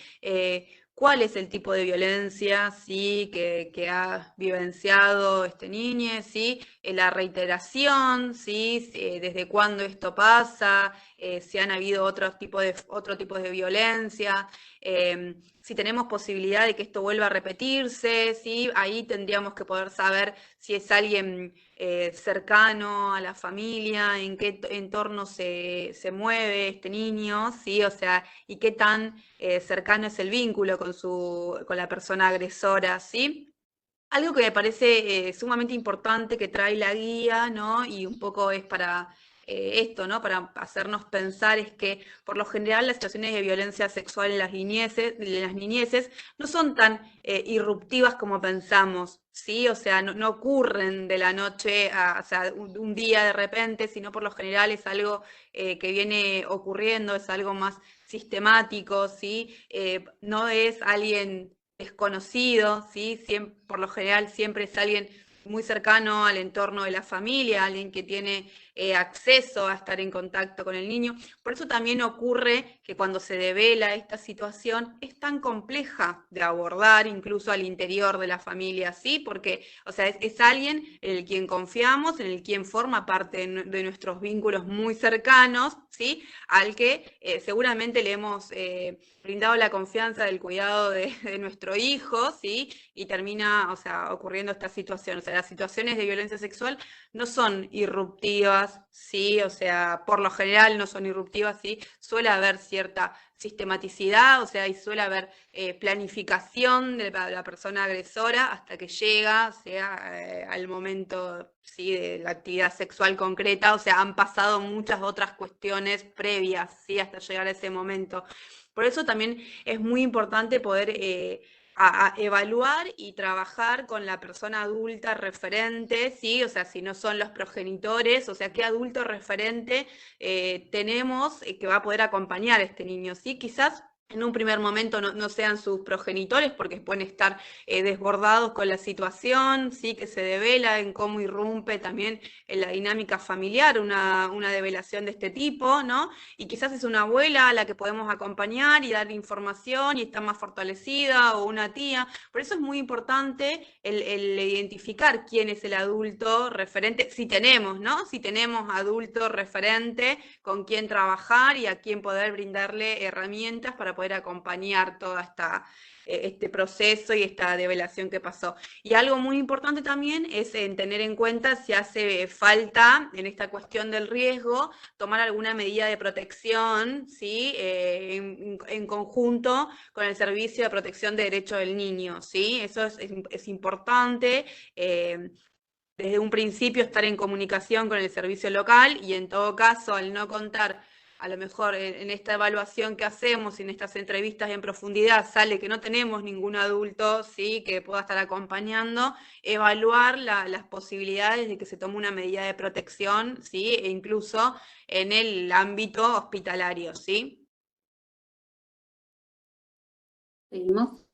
cuál es el tipo de violencia, sí, que ha vivenciado este niño, sí, la reiteración, sí, desde cuándo esto pasa, si han habido otro tipo de violencia, si tenemos posibilidad de que esto vuelva a repetirse, ¿sí? Ahí tendríamos que poder saber si es alguien cercano a la familia, en qué entorno se mueve este niño, ¿sí? O sea, y qué tan cercano es el vínculo con la persona agresora, ¿sí? Algo que me parece sumamente importante que trae la guía, ¿no? Y un poco es para esto, ¿no? Para hacernos pensar es que por lo general las situaciones de violencia sexual en las niñeces no son tan irruptivas como pensamos, ¿sí? O sea, no ocurren de la noche o sea, un día de repente, sino por lo general es algo que viene ocurriendo, es algo más sistemático, ¿sí? No es alguien desconocido, ¿sí? Por lo general siempre es alguien muy cercano al entorno de la familia, alguien que tiene acceso a estar en contacto con el niño. Por eso también ocurre que cuando se devela esta situación es tan compleja de abordar incluso al interior de la familia, ¿sí? Porque, o sea, es alguien en el quien confiamos, en el quien forma parte de nuestros vínculos muy cercanos, ¿sí? Al que seguramente le hemos brindado la confianza del cuidado de nuestro hijo, ¿sí? Y termina, o sea, ocurriendo esta situación. O sea, las situaciones de violencia sexual no son irruptivas, ¿sí? O sea, por lo general no son irruptivas, ¿sí? Suele haber cierta sistematicidad, o sea, y suele haber planificación de la persona agresora hasta que llega, sea al momento, ¿sí? De la actividad sexual concreta, o sea, han pasado muchas otras cuestiones previas, ¿sí? Hasta llegar a ese momento. Por eso también es muy importante poder a evaluar y trabajar con la persona adulta referente, ¿sí? O sea, si no son los progenitores, o sea, qué adulto referente tenemos que va a poder acompañar a este niño, ¿sí? Quizás en un primer momento no sean sus progenitores porque pueden estar desbordados con la situación, ¿sí? Que se devela en cómo irrumpe también en la dinámica familiar una develación de este tipo, ¿no? Y quizás es una abuela a la que podemos acompañar y dar información y está más fortalecida, o una tía. Por eso es muy importante el identificar quién es el adulto referente, si tenemos, ¿no? Si tenemos adulto referente con quién trabajar y a quién poder brindarle herramientas para poder acompañar toda este proceso y esta develación que pasó. Y algo muy importante también es tener en cuenta si hace falta en esta cuestión del riesgo tomar alguna medida de protección, ¿sí? En conjunto con el Servicio de Protección de Derechos del Niño, ¿sí? Eso es importante. Desde un principio estar en comunicación con el servicio local y en todo caso, al no contar, a lo mejor en esta evaluación que hacemos y en estas entrevistas en profundidad sale que no tenemos ningún adulto, ¿sí? Que pueda estar acompañando, evaluar las posibilidades de que se tome una medida de protección, ¿sí? E incluso en el ámbito hospitalario, ¿sí? ¿Seguimos?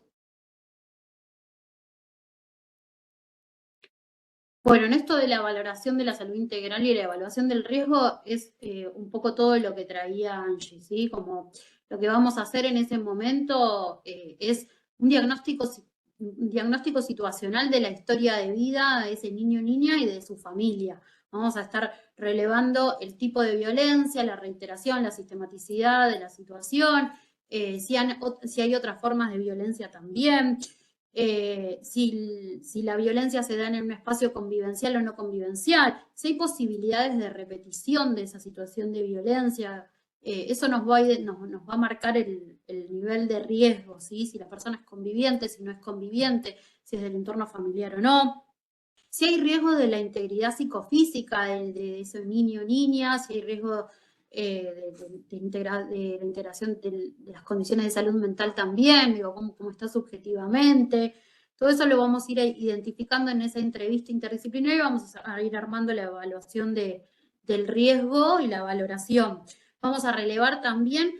Bueno, en esto de la valoración de la salud integral y la evaluación del riesgo es un poco todo lo que traía Angie, ¿sí? Como lo que vamos a hacer en ese momento es un diagnóstico situacional de la historia de vida de ese niño o niña y de su familia. Vamos a estar relevando el tipo de violencia, la reiteración, la sistematicidad de la situación, si hay otras formas de violencia también. si la violencia se da en un espacio convivencial o no convivencial, si hay posibilidades de repetición de esa situación de violencia. Eso nos va a marcar el nivel de riesgo, ¿sí? Si la persona es conviviente, si no es conviviente, si es del entorno familiar o no. Si hay riesgo de la integridad psicofísica de ese niño o niña, si hay riesgo de la integración de las condiciones de salud mental también, digo, cómo está subjetivamente. Todo eso lo vamos a ir identificando en esa entrevista interdisciplinaria y vamos a ir armando la evaluación del riesgo y la valoración. Vamos a relevar también,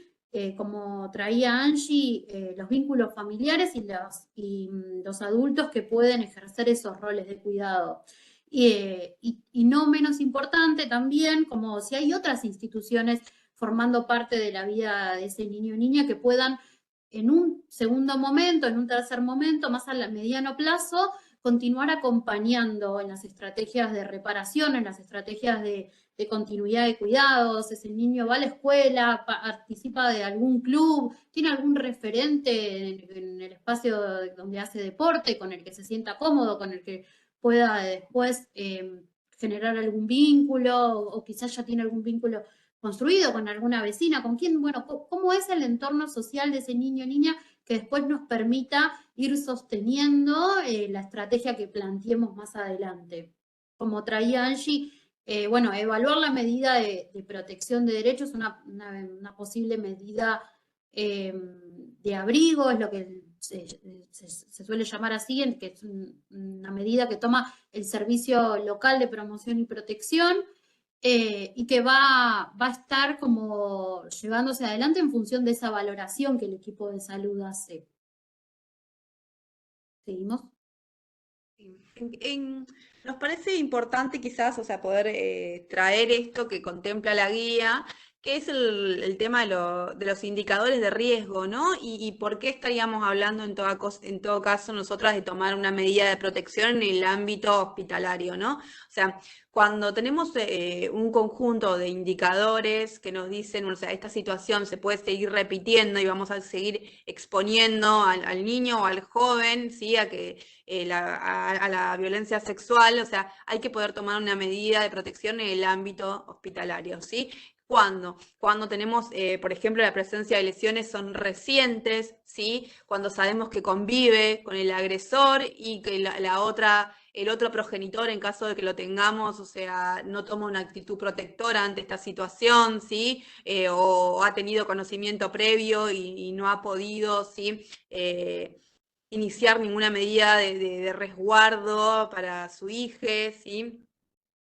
como traía Angie, los vínculos familiares y los adultos que pueden ejercer esos roles de cuidado. Y no menos importante también, como si hay otras instituciones formando parte de la vida de ese niño o niña que puedan en un segundo momento, en un tercer momento, más a mediano plazo, continuar acompañando en las estrategias de reparación, en las estrategias de continuidad de cuidados. Ese niño va a la escuela, participa de algún club, tiene algún referente en el espacio donde hace deporte, con el que se sienta cómodo, con el que pueda después generar algún vínculo, o quizás ya tiene algún vínculo construido con alguna vecina, con quién, bueno, cómo es el entorno social de ese niño o niña que después nos permita ir sosteniendo la estrategia que planteemos más adelante. Como traía Angie, bueno, evaluar la medida de protección de derechos, una posible medida de abrigo, es lo que se suele llamar así, que es una medida que toma el Servicio Local de Promoción y Protección, y que va a estar como llevándose adelante en función de esa valoración que el equipo de salud hace. ¿Seguimos? Nos parece importante quizás, o sea, poder traer esto que contempla la guía, que es el tema de los indicadores de riesgo, ¿no? Y por qué estaríamos hablando en todo caso nosotras de tomar una medida de protección en el ámbito hospitalario, ¿no? O sea, cuando tenemos un conjunto de indicadores que nos dicen, o sea, esta situación se puede seguir repitiendo y vamos a seguir exponiendo al niño o al joven, ¿sí? A la violencia sexual, o sea, hay que poder tomar una medida de protección en el ámbito hospitalario, ¿sí? Cuando tenemos, por ejemplo, la presencia de lesiones son recientes, ¿sí? Cuando sabemos que convive con el agresor y que el otro progenitor, en caso de que lo tengamos, o sea, no toma una actitud protectora ante esta situación, ¿sí? O ha tenido conocimiento previo y no ha podido, ¿sí? Iniciar ninguna medida de resguardo para su hija, ¿sí?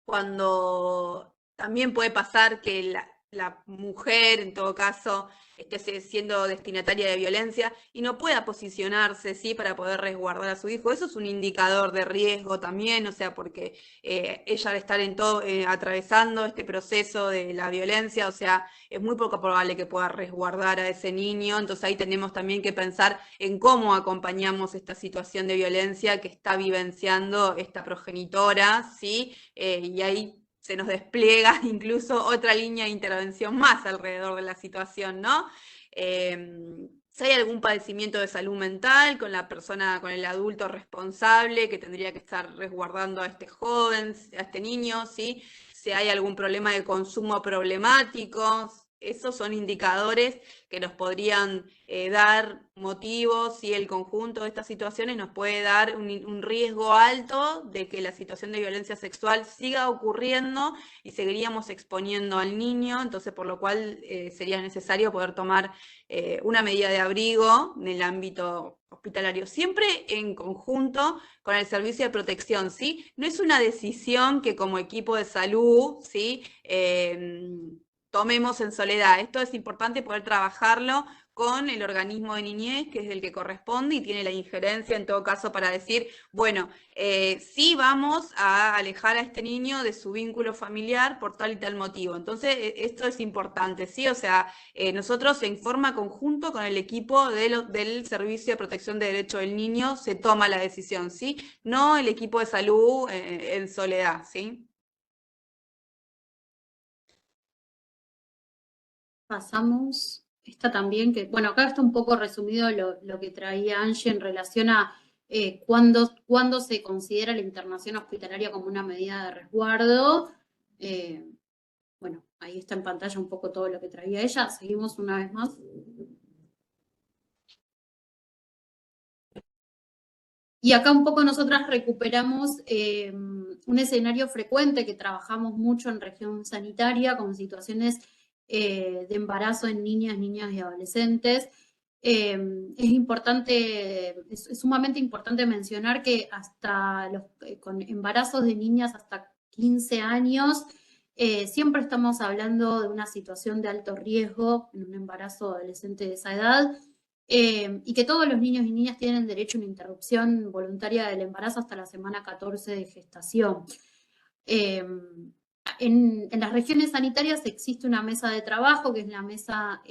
Cuando también puede pasar que la mujer, en todo caso, esté siendo destinataria de violencia y no pueda posicionarse, ¿sí? Para poder resguardar a su hijo. Eso es un indicador de riesgo también, o sea, porque ella al estar atravesando este proceso de la violencia, o sea, es muy poco probable que pueda resguardar a ese niño. Entonces ahí tenemos también que pensar en cómo acompañamos esta situación de violencia que está vivenciando esta progenitora, ¿sí? Y ahí se nos despliega incluso otra línea de intervención más alrededor de la situación, ¿no? Si hay algún padecimiento de salud mental con la persona, con el adulto responsable que tendría que estar resguardando a este joven, a este niño, ¿sí? Si hay algún problema de consumo problemático, esos son indicadores que nos podrían dar motivos, y el conjunto de estas situaciones nos puede dar un riesgo alto de que la situación de violencia sexual siga ocurriendo y seguiríamos exponiendo al niño, entonces por lo cual sería necesario poder tomar una medida de abrigo en el ámbito hospitalario, siempre en conjunto con el servicio de protección, ¿sí? No es una decisión que como equipo de salud, ¿sí? Tomemos en soledad. Esto es importante poder trabajarlo con el organismo de niñez, que es el que corresponde y tiene la injerencia en todo caso para decir, bueno, sí vamos a alejar a este niño de su vínculo familiar por tal y tal motivo. Entonces, esto es importante, ¿sí? O sea, nosotros en forma conjunto con el equipo del Servicio de Protección de Derecho del Niño se toma la decisión, ¿sí? No el equipo de salud en soledad, ¿sí? Pasamos esta también, que bueno, acá está un poco resumido lo que traía Angie en relación a cuándo se considera la internación hospitalaria como una medida de resguardo. Bueno, ahí está en pantalla un poco todo lo que traía ella. Seguimos una vez más. Y acá un poco nosotras recuperamos un escenario frecuente que trabajamos mucho en región sanitaria con situaciones de embarazo en niñas y adolescentes. Es importante, es sumamente importante mencionar que hasta con embarazos de niñas hasta 15 años, siempre estamos hablando de una situación de alto riesgo en un embarazo adolescente de esa edad. Y que todos los niños y niñas tienen derecho a una interrupción voluntaria del embarazo hasta la semana 14 de gestación. En las regiones sanitarias existe una mesa de trabajo, que es la mesa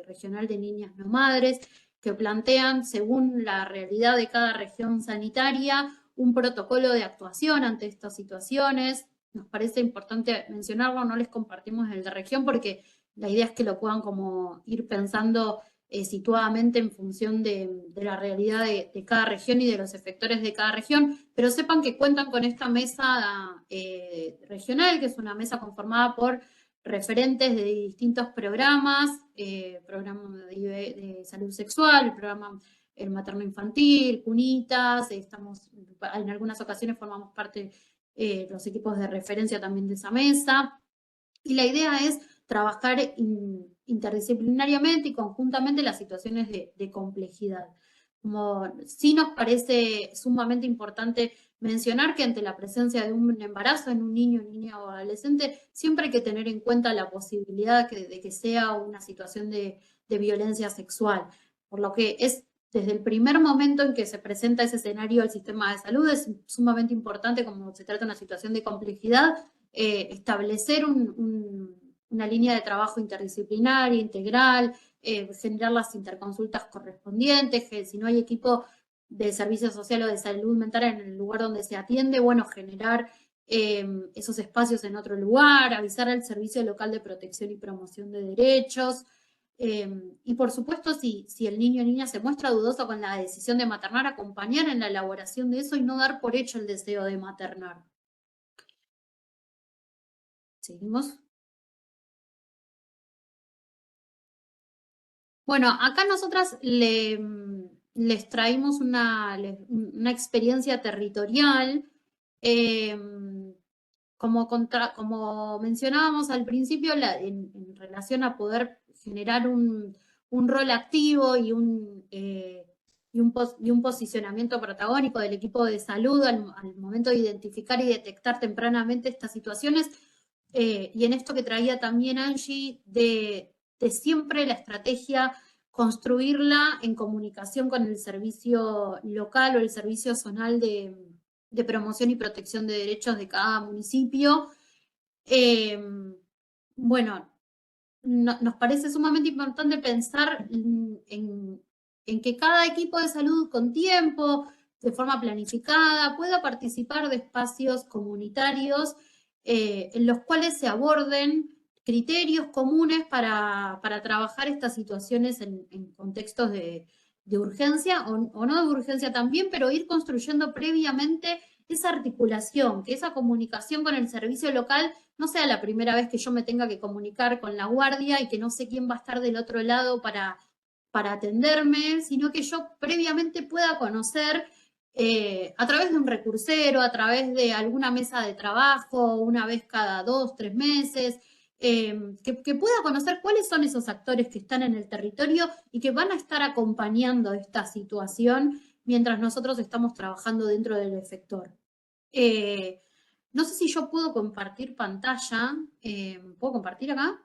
regional de niñas no madres, que plantean, según la realidad de cada región sanitaria, un protocolo de actuación ante estas situaciones. Nos parece importante mencionarlo, no les compartimos el de región porque la idea es que lo puedan como ir pensando situadamente en función de la realidad de cada región y de los efectores de cada región, pero sepan que cuentan con esta mesa regional, que es una mesa conformada por referentes de distintos programas, programa de salud sexual, el programa el materno-infantil, cunitas, en algunas ocasiones formamos parte de los equipos de referencia también de esa mesa, y la idea es trabajar interdisciplinariamente y conjuntamente las situaciones de complejidad. Como sí nos parece sumamente importante mencionar que ante la presencia de un embarazo en un niño, niña o adolescente, siempre hay que tener en cuenta la posibilidad de que sea una situación de violencia sexual, por lo que es desde el primer momento en que se presenta ese escenario al sistema de salud, es sumamente importante, como se trata de una situación de complejidad, establecer una línea de trabajo interdisciplinaria, integral, generar las interconsultas correspondientes, que si no hay equipo de servicio social o de salud mental en el lugar donde se atiende, bueno, generar esos espacios en otro lugar, avisar al Servicio Local de Protección y Promoción de Derechos, y por supuesto, si el niño o niña se muestra dudoso con la decisión de maternar, acompañar en la elaboración de eso y no dar por hecho el deseo de maternar. ¿Seguimos? Bueno, acá nosotras les traímos una experiencia territorial. Como mencionábamos al principio, en relación a poder generar un rol activo y un posicionamiento protagónico del equipo de salud al momento de identificar y detectar tempranamente estas situaciones, y en esto que traía también Angie, de siempre la estrategia construirla en comunicación con el servicio local o el servicio zonal de promoción y protección de derechos de cada municipio. Bueno, nos parece sumamente importante pensar en que cada equipo de salud con tiempo, de forma planificada, pueda participar de espacios comunitarios en los cuales se aborden criterios comunes para trabajar estas situaciones en contextos de urgencia o no de urgencia también, pero ir construyendo previamente esa articulación, que esa comunicación con el servicio local no sea la primera vez que yo me tenga que comunicar con la guardia y que no sé quién va a estar del otro lado para atenderme, sino que yo previamente pueda conocer a través de un recursero, a través de alguna mesa de trabajo, una vez cada 2, 3 meses, que pueda conocer cuáles son esos actores que están en el territorio y que van a estar acompañando esta situación mientras nosotros estamos trabajando dentro del efector. No sé si yo puedo compartir pantalla. ¿Puedo compartir acá?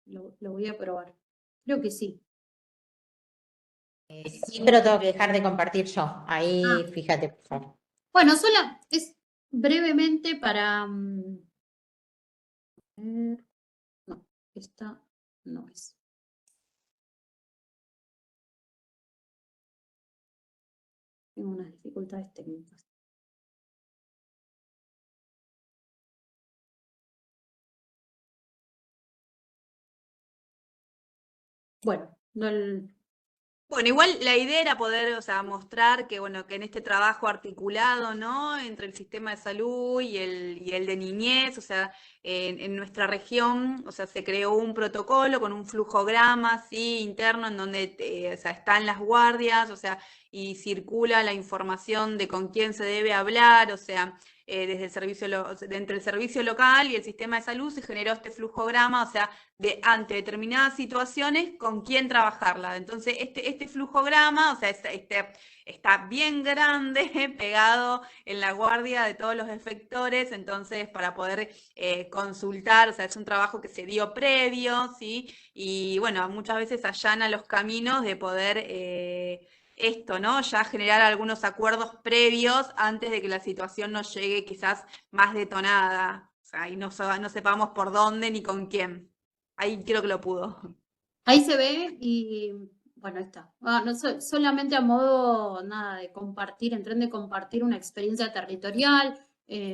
Lo voy a probar. Creo que sí. Sí, pero tengo que dejar de compartir yo. Ahí, fíjate, por favor. Bueno, es brevemente para... no, esta no es. Tengo unas dificultades técnicas. Bueno, Bueno, igual la idea era poder, o sea, mostrar que, bueno, que en este trabajo articulado, ¿no? Entre el sistema de salud y el de niñez, o sea, en nuestra región, o sea, se creó un protocolo con un flujograma, ¿sí? Interno, en donde, o sea, están las guardias, o sea, y circula la información de con quién se debe hablar, o sea, desde el servicio, entre el servicio local y el sistema de salud se generó este flujograma, o sea, de ante determinadas situaciones con quién trabajarla. Entonces, este flujograma, o sea, está bien grande, pegado en la guardia de todos los efectores, entonces para poder consultar, o sea, es un trabajo que se dio previo, ¿sí? Y bueno, muchas veces allana los caminos de poder esto, ¿no? Ya generar algunos acuerdos previos antes de que la situación nos llegue quizás más detonada, o sea, y no sepamos por dónde ni con quién. Ahí creo que lo pudo. Ahí se ve y bueno, ahí está. No, solamente a modo nada de compartir, en tren de compartir una experiencia territorial,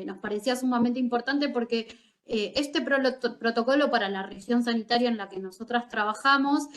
nos parecía sumamente importante porque este protocolo para la región sanitaria en la que nosotras trabajamos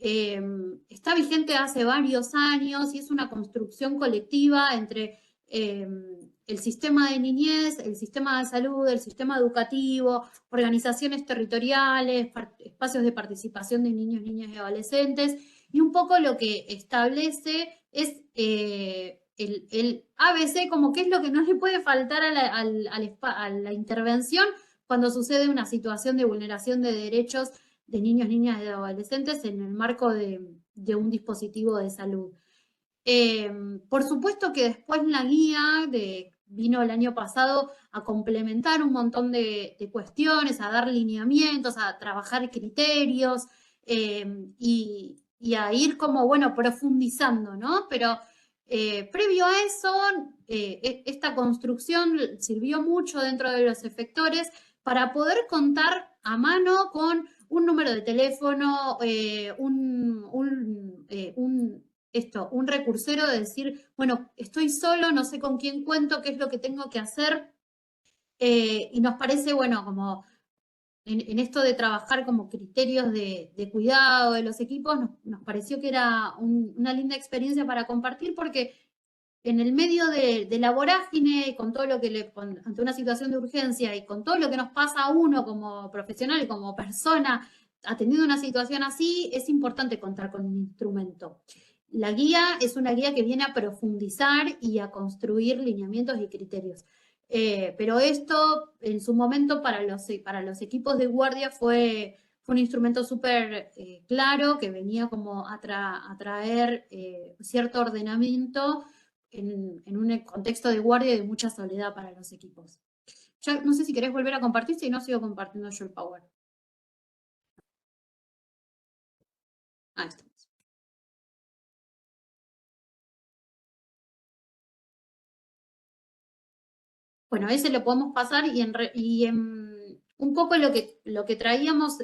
está vigente hace varios años y es una construcción colectiva entre el sistema de niñez, el sistema de salud, el sistema educativo, organizaciones territoriales, espacios de participación de niños, niñas y adolescentes, y un poco lo que establece es el ABC, como qué es lo que no le puede faltar a la intervención cuando sucede una situación de vulneración de derechos de niños, niñas y adolescentes en el marco de un dispositivo de salud. Por supuesto que después la guía vino el año pasado a complementar un montón de cuestiones, a dar lineamientos, a trabajar criterios y a ir como, bueno, profundizando, ¿no? Pero previo a eso, esta construcción sirvió mucho dentro de los efectores para poder contar a mano con un número de teléfono, un recursero de decir, bueno, estoy solo, no sé con quién cuento, qué es lo que tengo que hacer. Y nos parece, bueno, como en esto de trabajar como criterios de cuidado de los equipos, nos pareció que era una linda experiencia para compartir porque en el medio de la vorágine, con todo lo que ante una situación de urgencia y con todo lo que nos pasa a uno como profesional y como persona atendiendo una situación así, es importante contar con un instrumento. La guía es una guía que viene a profundizar y a construir lineamientos y criterios. Pero esto, en su momento, para los equipos de guardia fue un instrumento súper claro que venía como a traer cierto ordenamiento en un contexto de guardia y de mucha soledad para los equipos. Ya no sé si querés volver a compartir, si no sigo compartiendo yo el Power. Ahí está. Bueno, ese lo podemos pasar y un poco lo que traíamos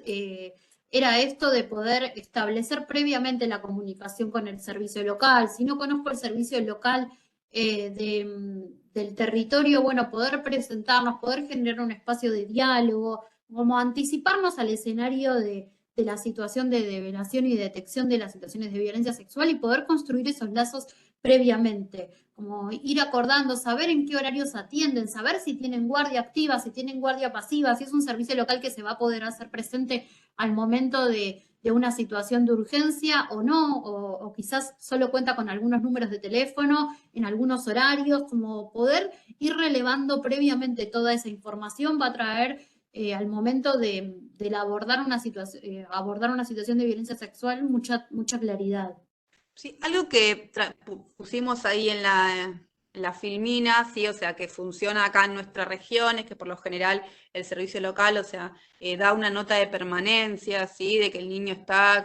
era esto de poder establecer previamente la comunicación con el servicio local. Si no conozco el servicio local del territorio, bueno, poder presentarnos, poder generar un espacio de diálogo, como anticiparnos al escenario de la situación de develación y detección de las situaciones de violencia sexual y poder construir esos lazos previamente, como ir acordando, saber en qué horarios atienden, saber si tienen guardia activa, si tienen guardia pasiva, si es un servicio local que se va a poder hacer presente al momento de una situación de urgencia o no, o quizás solo cuenta con algunos números de teléfono en algunos horarios, como poder ir relevando previamente toda esa información va a traer al momento de abordar una situación de violencia sexual mucha claridad. Sí, algo que pusimos ahí en la filmina, sí, o sea, que funciona acá en nuestra región, es que por lo general el servicio local, o sea, da una nota de permanencia, sí, de que el niño está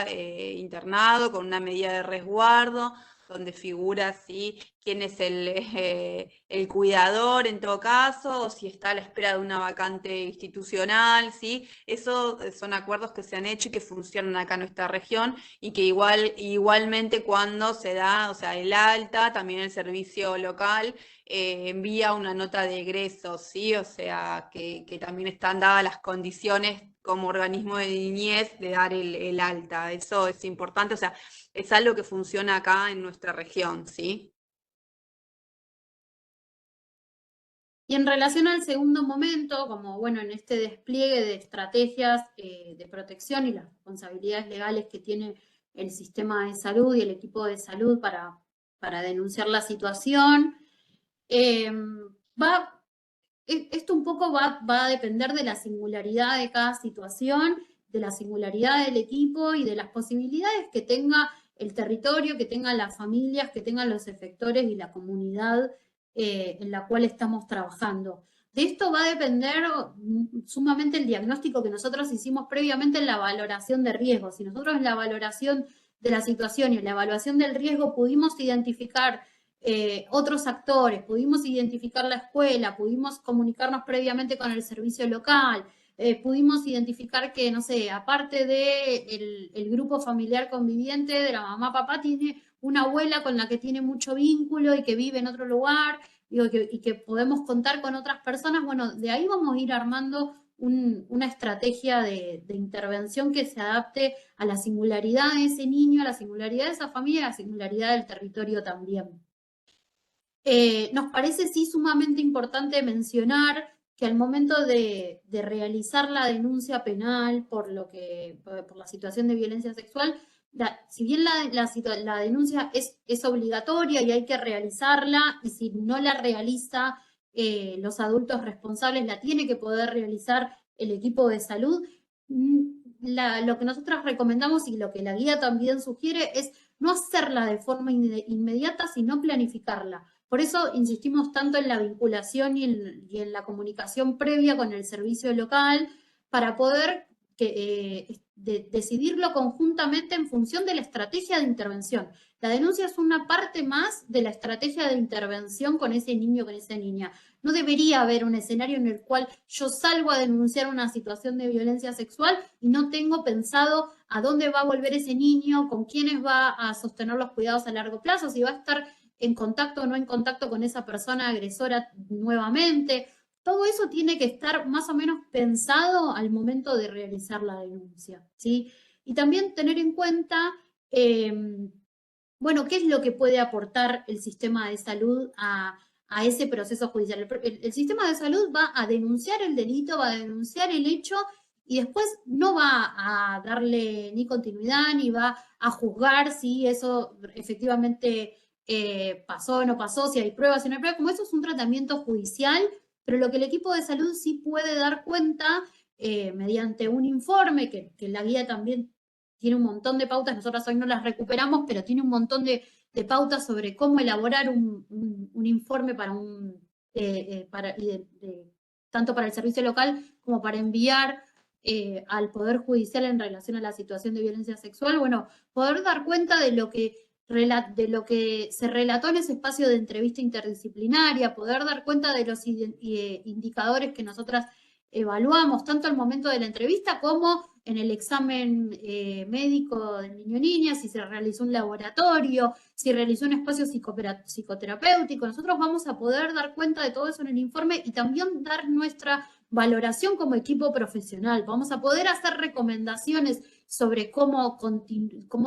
internado con una medida de resguardo, donde figura, sí, quién es el cuidador en todo caso, o si está a la espera de una vacante institucional, ¿sí? Eso son acuerdos que se han hecho y que funcionan acá en nuestra región, y que igualmente cuando se da, o sea, el alta, también el servicio local envía una nota de egreso, ¿sí? O sea, que también están dadas las condiciones como organismo de niñez de dar el alta. Eso es importante, o sea, es algo que funciona acá en nuestra región, ¿sí? Y en relación al segundo momento, como bueno, en este despliegue de estrategias de protección y las responsabilidades legales que tiene el sistema de salud y el equipo de salud para denunciar la situación, esto un poco va a depender de la singularidad de cada situación, de la singularidad del equipo y de las posibilidades que tenga el territorio, que tengan las familias, que tengan los efectores y la comunidad en la cual estamos trabajando. De esto va a depender sumamente el diagnóstico que nosotros hicimos previamente en la valoración de riesgos. Si nosotros en la valoración de la situación y en la evaluación del riesgo pudimos identificar otros actores, pudimos identificar la escuela, pudimos comunicarnos previamente con el servicio local, pudimos identificar que, no sé, aparte de el grupo familiar conviviente de la mamá, papá, tiene una abuela con la que tiene mucho vínculo y que vive en otro lugar, y que podemos contar con otras personas. Bueno, de ahí vamos a ir armando una estrategia de intervención que se adapte a la singularidad de ese niño, a la singularidad de esa familia, a la singularidad del territorio también. Nos parece sí sumamente importante mencionar que al momento de realizar la denuncia penal por la situación de violencia sexual, si bien la denuncia es obligatoria y hay que realizarla, y si no la realiza los adultos responsables, la tiene que poder realizar el equipo de salud, lo que nosotros recomendamos y lo que la guía también sugiere es no hacerla de forma inmediata, sino planificarla. Por eso insistimos tanto en la vinculación y en la comunicación previa con el servicio local para poder decidirlo conjuntamente en función de la estrategia de intervención. La denuncia es una parte más de la estrategia de intervención con ese niño, con esa niña. No debería haber un escenario en el cual yo salgo a denunciar una situación de violencia sexual y no tengo pensado a dónde va a volver ese niño, con quiénes va a sostener los cuidados a largo plazo, si va a estar en contacto o no en contacto con esa persona agresora nuevamente. Todo eso tiene que estar más o menos pensado al momento de realizar la denuncia, ¿sí? Y también tener en cuenta, bueno, qué es lo que puede aportar el sistema de salud a ese proceso judicial. El sistema de salud va a denunciar el delito, va a denunciar el hecho y después no va a darle ni continuidad ni va a juzgar si eso efectivamente pasó o no pasó, si hay pruebas, si no hay pruebas. Como eso es un tratamiento judicial, pero lo que el equipo de salud sí puede dar cuenta mediante un informe, que la guía también tiene un montón de pautas, nosotros hoy no las recuperamos, pero tiene un montón de pautas sobre cómo elaborar un informe para tanto para el servicio local como para enviar al Poder Judicial en relación a la situación de violencia sexual. Bueno, poder dar cuenta de lo que se relató en ese espacio de entrevista interdisciplinaria, poder dar cuenta de los indicadores que nosotras evaluamos, tanto al momento de la entrevista como en el examen médico del niño o niña, si se realizó un laboratorio, si realizó un espacio psicoterapéutico. Nosotros vamos a poder dar cuenta de todo eso en el informe y también dar nuestra valoración como equipo profesional. Vamos a poder hacer recomendaciones sobre cómo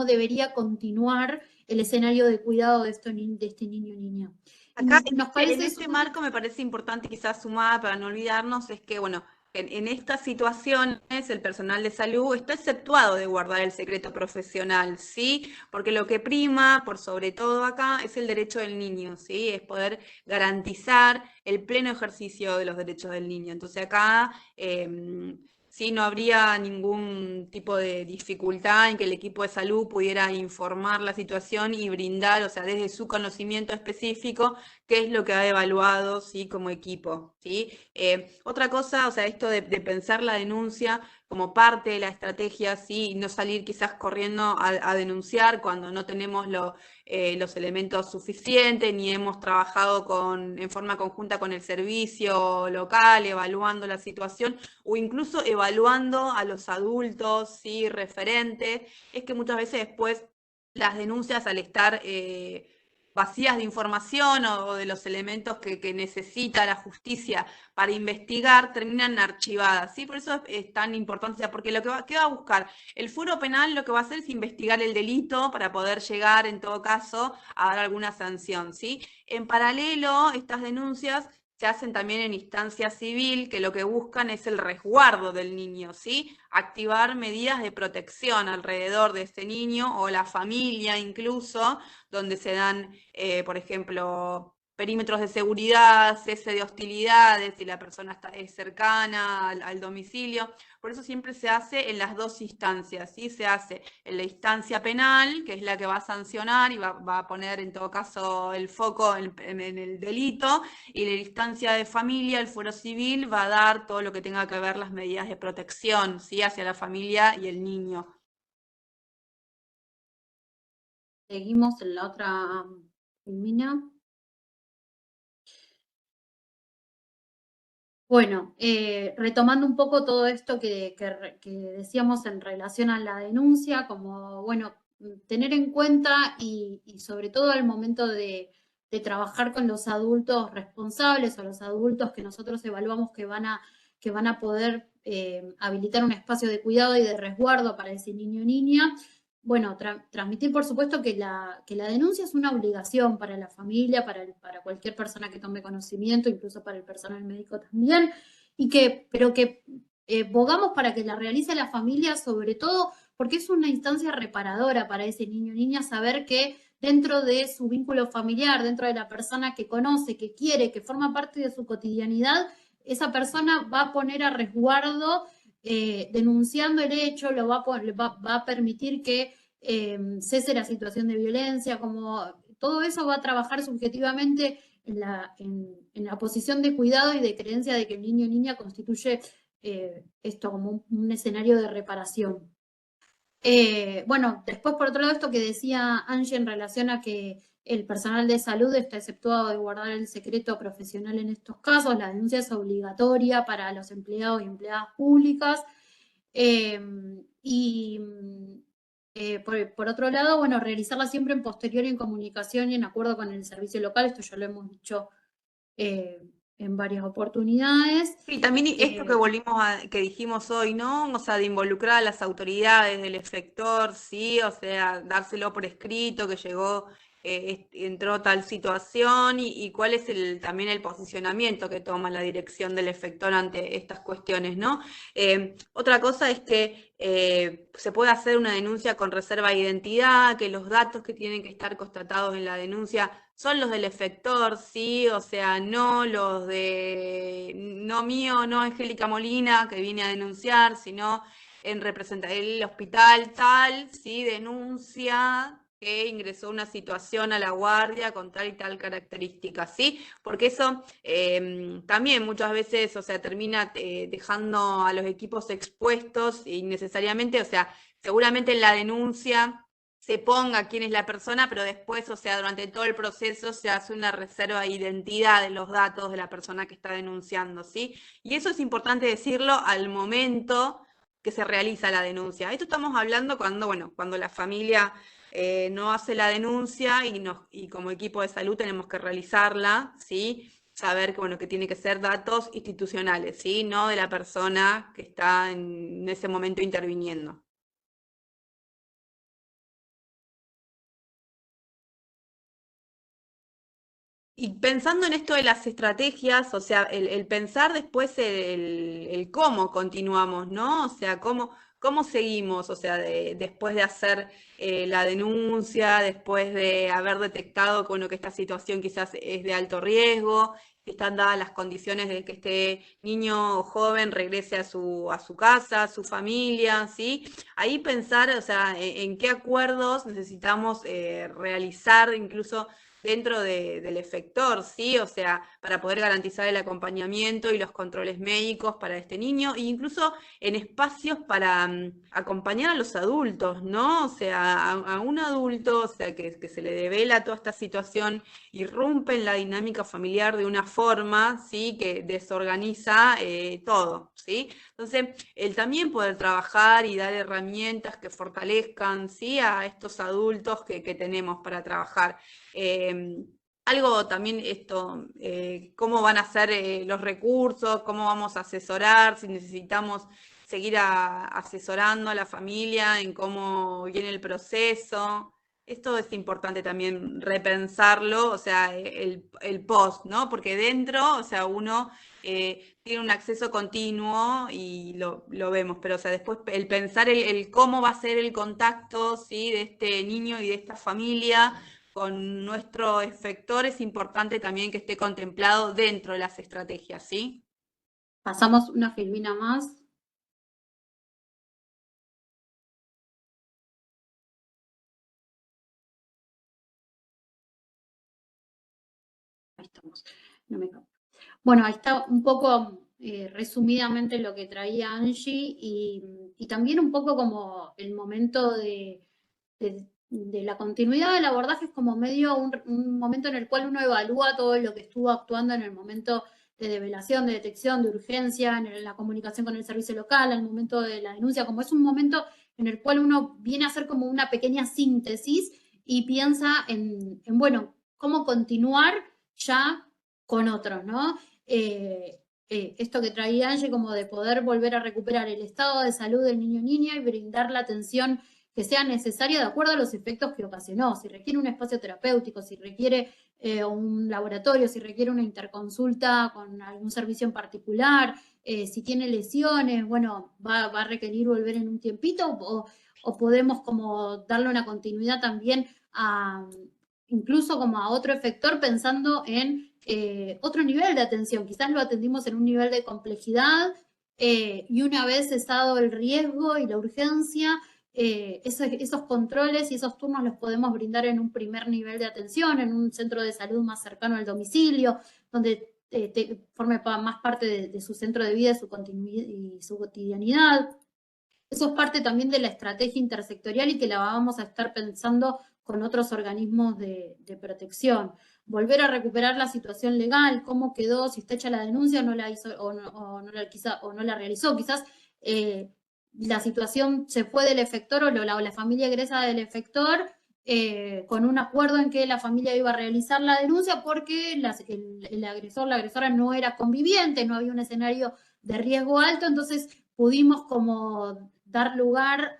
debería continuar el escenario de cuidado de este niño o niña. Acá, en este marco me parece importante quizás sumar, para no olvidarnos, es que, bueno, en estas situaciones el personal de salud está exceptuado de guardar el secreto profesional, ¿sí? Porque lo que prima, por sobre todo acá, es el derecho del niño, ¿sí? Es poder garantizar el pleno ejercicio de los derechos del niño. Entonces acá sí, no habría ningún tipo de dificultad en que el equipo de salud pudiera informar la situación y brindar, o sea, desde su conocimiento específico, qué es lo que ha evaluado, ¿sí? Como equipo, ¿sí? Otra cosa, o sea, esto de pensar la denuncia como parte de la estrategia, ¿sí? Y no salir quizás corriendo a denunciar cuando no tenemos los elementos suficientes, ni hemos trabajado en forma conjunta con el servicio local, evaluando la situación, o incluso evaluando a los adultos, ¿sí? Referentes. Es que muchas veces después las denuncias, al estar vacías de información o de los elementos que necesita la justicia para investigar, terminan archivadas, ¿sí? Por eso es tan importante, o sea, porque ¿qué va a buscar? El fuero penal lo que va a hacer es investigar el delito para poder llegar, en todo caso, a dar alguna sanción, ¿sí? En paralelo, estas denuncias se hacen también en instancia civil, que lo que buscan es el resguardo del niño, ¿sí? Activar medidas de protección alrededor de ese niño o la familia incluso, donde se dan, por ejemplo, perímetros de seguridad, cese de hostilidades, si la persona es cercana al domicilio. Por eso siempre se hace en las dos instancias, ¿sí? Se hace en la instancia penal, que es la que va a sancionar y va a poner en todo caso el foco en el delito, y en la instancia de familia, el fuero civil, va a dar todo lo que tenga que ver las medidas de protección, ¿sí? Hacia la familia y el niño. Seguimos en la otra mina. Bueno, retomando un poco todo esto que decíamos en relación a la denuncia, como, bueno, tener en cuenta y sobre todo al momento de trabajar con los adultos responsables o los adultos que nosotros evaluamos que van a poder habilitar un espacio de cuidado y de resguardo para ese niño o niña. Bueno, transmitir, por supuesto, que la denuncia es una obligación para la familia, para cualquier persona que tome conocimiento, incluso para el personal médico también, pero que bogamos para que la realice la familia, sobre todo porque es una instancia reparadora para ese niño o niña, saber que dentro de su vínculo familiar, dentro de la persona que conoce, que quiere, que forma parte de su cotidianidad, esa persona va a poner a resguardo denunciando el hecho, va a permitir que cese la situación de violencia, como todo eso va a trabajar subjetivamente en la posición de cuidado y de creencia de que el niño o niña constituye esto como un escenario de reparación. Bueno, después por otro lado esto que decía Angie en relación a que el personal de salud está exceptuado de guardar el secreto profesional en estos casos, la denuncia es obligatoria para los empleados y empleadas públicas. Por otro lado, bueno, realizarla siempre en posterior y en comunicación y en acuerdo con el servicio local, esto ya lo hemos dicho en varias oportunidades. Y también esto que dijimos hoy, ¿no? O sea, de involucrar a las autoridades del efector, ¿sí? O sea, dárselo por escrito, que llegó, entró tal situación, y cuál es también el posicionamiento que toma la dirección del efector ante estas cuestiones, ¿no? Otra cosa es que se puede hacer una denuncia con reserva de identidad, que los datos que tienen que estar constatados en la denuncia son los del efector, sí, o sea, no los no mío, no Angélica Molina, que viene a denunciar, sino en representación del hospital tal, sí, denuncia que ingresó una situación a la guardia con tal y tal característica, ¿sí? Porque eso también muchas veces, o sea, termina dejando a los equipos expuestos innecesariamente, o sea, seguramente en la denuncia se ponga quién es la persona, pero después, o sea, durante todo el proceso se hace una reserva de identidad de los datos de la persona que está denunciando, ¿sí? Y eso es importante decirlo al momento que se realiza la denuncia. Esto estamos hablando cuando la familia no hace la denuncia y como equipo de salud tenemos que realizarla, ¿sí? Saber que, que tiene que ser datos institucionales, ¿sí? No de la persona que está en ese momento interviniendo. Y pensando en esto de las estrategias, o sea, el pensar después el cómo continuamos, ¿no? O sea, cómo seguimos, o sea, después de hacer la denuncia, después de haber detectado que esta situación quizás es de alto riesgo, que están dadas las condiciones de que este niño o joven regrese a su casa, a su familia, ¿sí? Ahí pensar, o sea, en qué acuerdos necesitamos realizar, incluso dentro del efector, ¿sí? O sea, para poder garantizar el acompañamiento y los controles médicos para este niño, e incluso en espacios para acompañar a los adultos, ¿no? O sea, a un adulto, o sea, que se le devela toda esta situación, irrumpe en la dinámica familiar de una forma, ¿sí? Que desorganiza todo, ¿sí? Entonces, el también poder trabajar y dar herramientas que fortalezcan, ¿sí? A estos adultos que tenemos para trabajar. Algo también esto, cómo van a ser los recursos, cómo vamos a asesorar, si necesitamos seguir asesorando a la familia en cómo viene el proceso. Esto es importante también repensarlo, o sea, el post, ¿no? Porque dentro, o sea, uno tiene un acceso continuo y lo vemos, pero o sea, después el pensar el cómo va a ser el contacto, ¿sí? De este niño y de esta familia con nuestro efector es importante también que esté contemplado dentro de las estrategias, ¿sí? Pasamos una filmina más. Ahí estamos. No me cambio. Bueno, ahí está un poco resumidamente lo que traía Angie y también un poco como el momento de la continuidad del abordaje, es como medio un momento en el cual uno evalúa todo lo que estuvo actuando en el momento de develación, de detección, de urgencia, en la comunicación con el servicio local, en el momento de la denuncia, como es un momento en el cual uno viene a hacer como una pequeña síntesis y piensa bueno, cómo continuar ya con otros, ¿no? Esto que traía Angie, como de poder volver a recuperar el estado de salud del niño o niña y brindar la atención que sea necesaria de acuerdo a los efectos que ocasionó, si requiere un espacio terapéutico, si requiere un laboratorio, si requiere una interconsulta con algún servicio en particular, si tiene lesiones, bueno, va a requerir volver en un tiempito o podemos como darle una continuidad también incluso como a otro efector pensando en otro nivel de atención. Quizás lo atendimos en un nivel de complejidad y una vez cesado el riesgo y la urgencia, esos controles y esos turnos los podemos brindar en un primer nivel de atención, en un centro de salud más cercano al domicilio, donde forme más parte de su centro de vida y su cotidianidad. Eso es parte también de la estrategia intersectorial y que la vamos a estar pensando con otros organismos de protección. Volver a recuperar la situación legal, cómo quedó, si está hecha la denuncia o no la hizo o no la realizó. Quizás la situación se fue del efector o la familia egresa del efector con un acuerdo en que la familia iba a realizar la denuncia porque el agresor, la agresora no era conviviente, no había un escenario de riesgo alto, entonces pudimos como dar lugar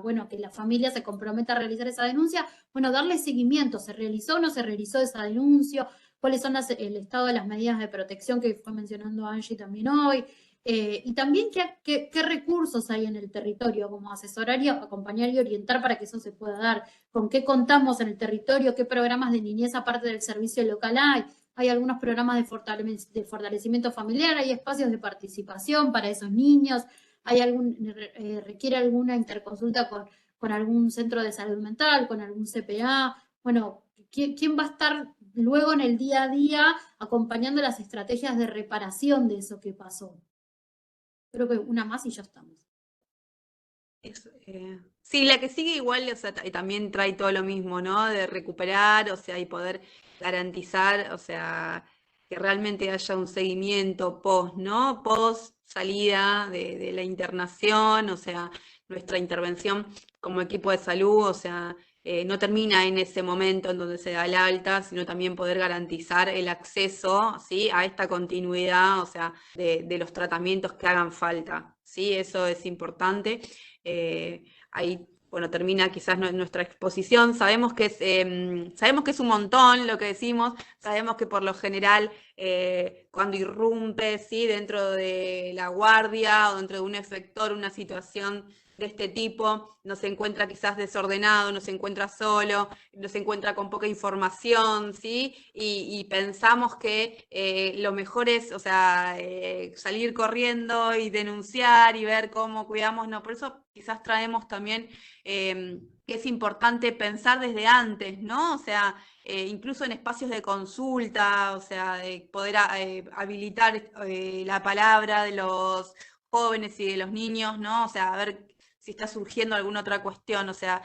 bueno, que la familia se comprometa a realizar esa denuncia, bueno, darle seguimiento, ¿se realizó o no se realizó esa denuncia? ¿Cuáles son el estado de las medidas de protección que fue mencionando Angie también hoy? Y también qué recursos hay en el territorio, como asesorar y acompañar y orientar para que eso se pueda dar, con qué contamos en el territorio, qué programas de niñez aparte del servicio local hay algunos programas de fortalecimiento familiar, hay espacios de participación para esos niños, requiere alguna interconsulta con algún centro de salud mental, con algún CPA, bueno, ¿quién va a estar luego en el día a día acompañando las estrategias de reparación de eso que pasó? Creo que una más y ya estamos. Sí, la que sigue igual, o sea, también trae todo lo mismo, ¿no? De recuperar, o sea, y poder garantizar, o sea, que realmente haya un seguimiento post, ¿no? Post salida de la internación, o sea, nuestra intervención como equipo de salud, o sea, no termina en ese momento en donde se da el alta, sino también poder garantizar el acceso, ¿sí? A esta continuidad, o sea, de los tratamientos que hagan falta, ¿sí? Eso es importante. Ahí, bueno, termina quizás nuestra exposición. Sabemos que es un montón lo que decimos, sabemos que por lo general cuando irrumpe, ¿sí? Dentro de la guardia o dentro de un efector, una situación de este tipo, no se encuentra quizás desordenado, no se encuentra solo, no se encuentra con poca información, ¿sí? Y pensamos que lo mejor es, o sea, salir corriendo y denunciar y ver cómo cuidamos, no, por eso quizás traemos también que es importante pensar desde antes, ¿no? O sea, incluso en espacios de consulta, o sea, de poder habilitar la palabra de los jóvenes y de los niños, ¿no? O sea, a ver si está surgiendo alguna otra cuestión, o sea,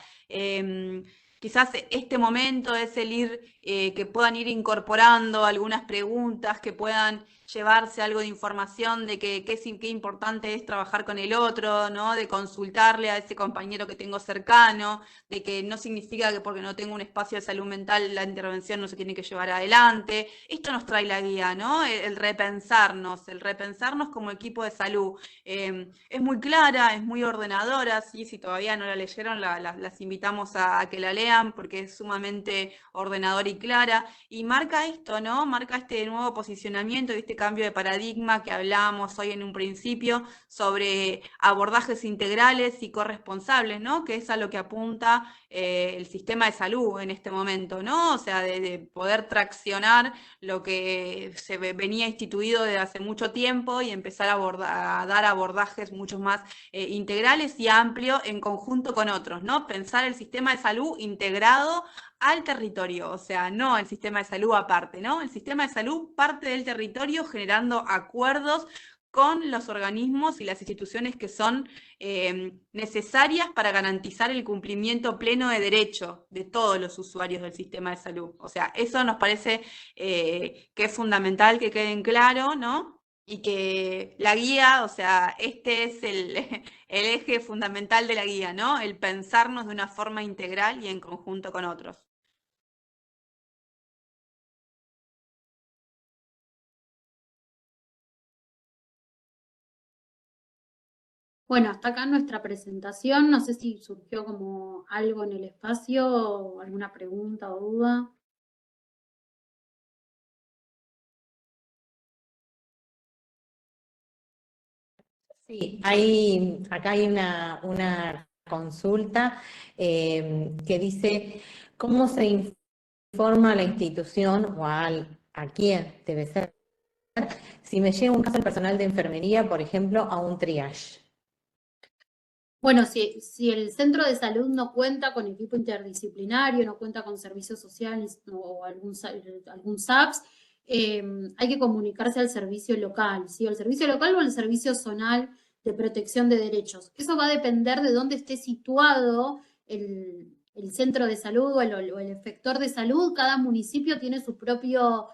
quizás este momento es el ir, que puedan ir incorporando algunas preguntas, que puedan llevarse algo de información de qué importante es trabajar con el otro, ¿no? De consultarle a ese compañero que tengo cercano, de que no significa que porque no tengo un espacio de salud mental la intervención no se tiene que llevar adelante. Esto nos trae la guía, ¿no? El repensarnos como equipo de salud. Es muy clara, es muy ordenadora, ¿sí? Si todavía no la leyeron, las invitamos a que la lean porque es sumamente ordenadora y clara, y marca esto, ¿no? Marca este nuevo posicionamiento y este cambio de paradigma que hablábamos hoy en un principio sobre abordajes integrales y corresponsables, ¿no? Que es a lo que apunta el sistema de salud en este momento, ¿no? O sea, de poder traccionar lo que se venía instituido desde hace mucho tiempo y empezar a dar abordajes mucho más integrales y amplios en conjunto con otros, ¿no? Pensar el sistema de salud integrado al territorio, o sea, no el sistema de salud aparte, ¿no? El sistema de salud parte del territorio generando acuerdos con los organismos y las instituciones que son necesarias para garantizar el cumplimiento pleno de derecho de todos los usuarios del sistema de salud. O sea, eso nos parece que es fundamental que quede en claro, ¿no? Y que la guía, o sea, este es el eje fundamental de la guía, ¿no? El pensarnos de una forma integral y en conjunto con otros. Bueno, hasta acá nuestra presentación. No sé si surgió como algo en el espacio, o alguna pregunta o duda. Sí, acá hay una consulta que dice, ¿cómo se informa a la institución o a quién debe ser si me llega un caso del personal de enfermería, por ejemplo, a un triage? Bueno, si el centro de salud no cuenta con equipo interdisciplinario, no cuenta con servicios sociales o algún SAPS, hay que comunicarse al servicio local, ¿sí? Al servicio local o al servicio zonal de protección de derechos. Eso va a depender de dónde esté situado el centro de salud o el efector de salud. Cada municipio tiene su propio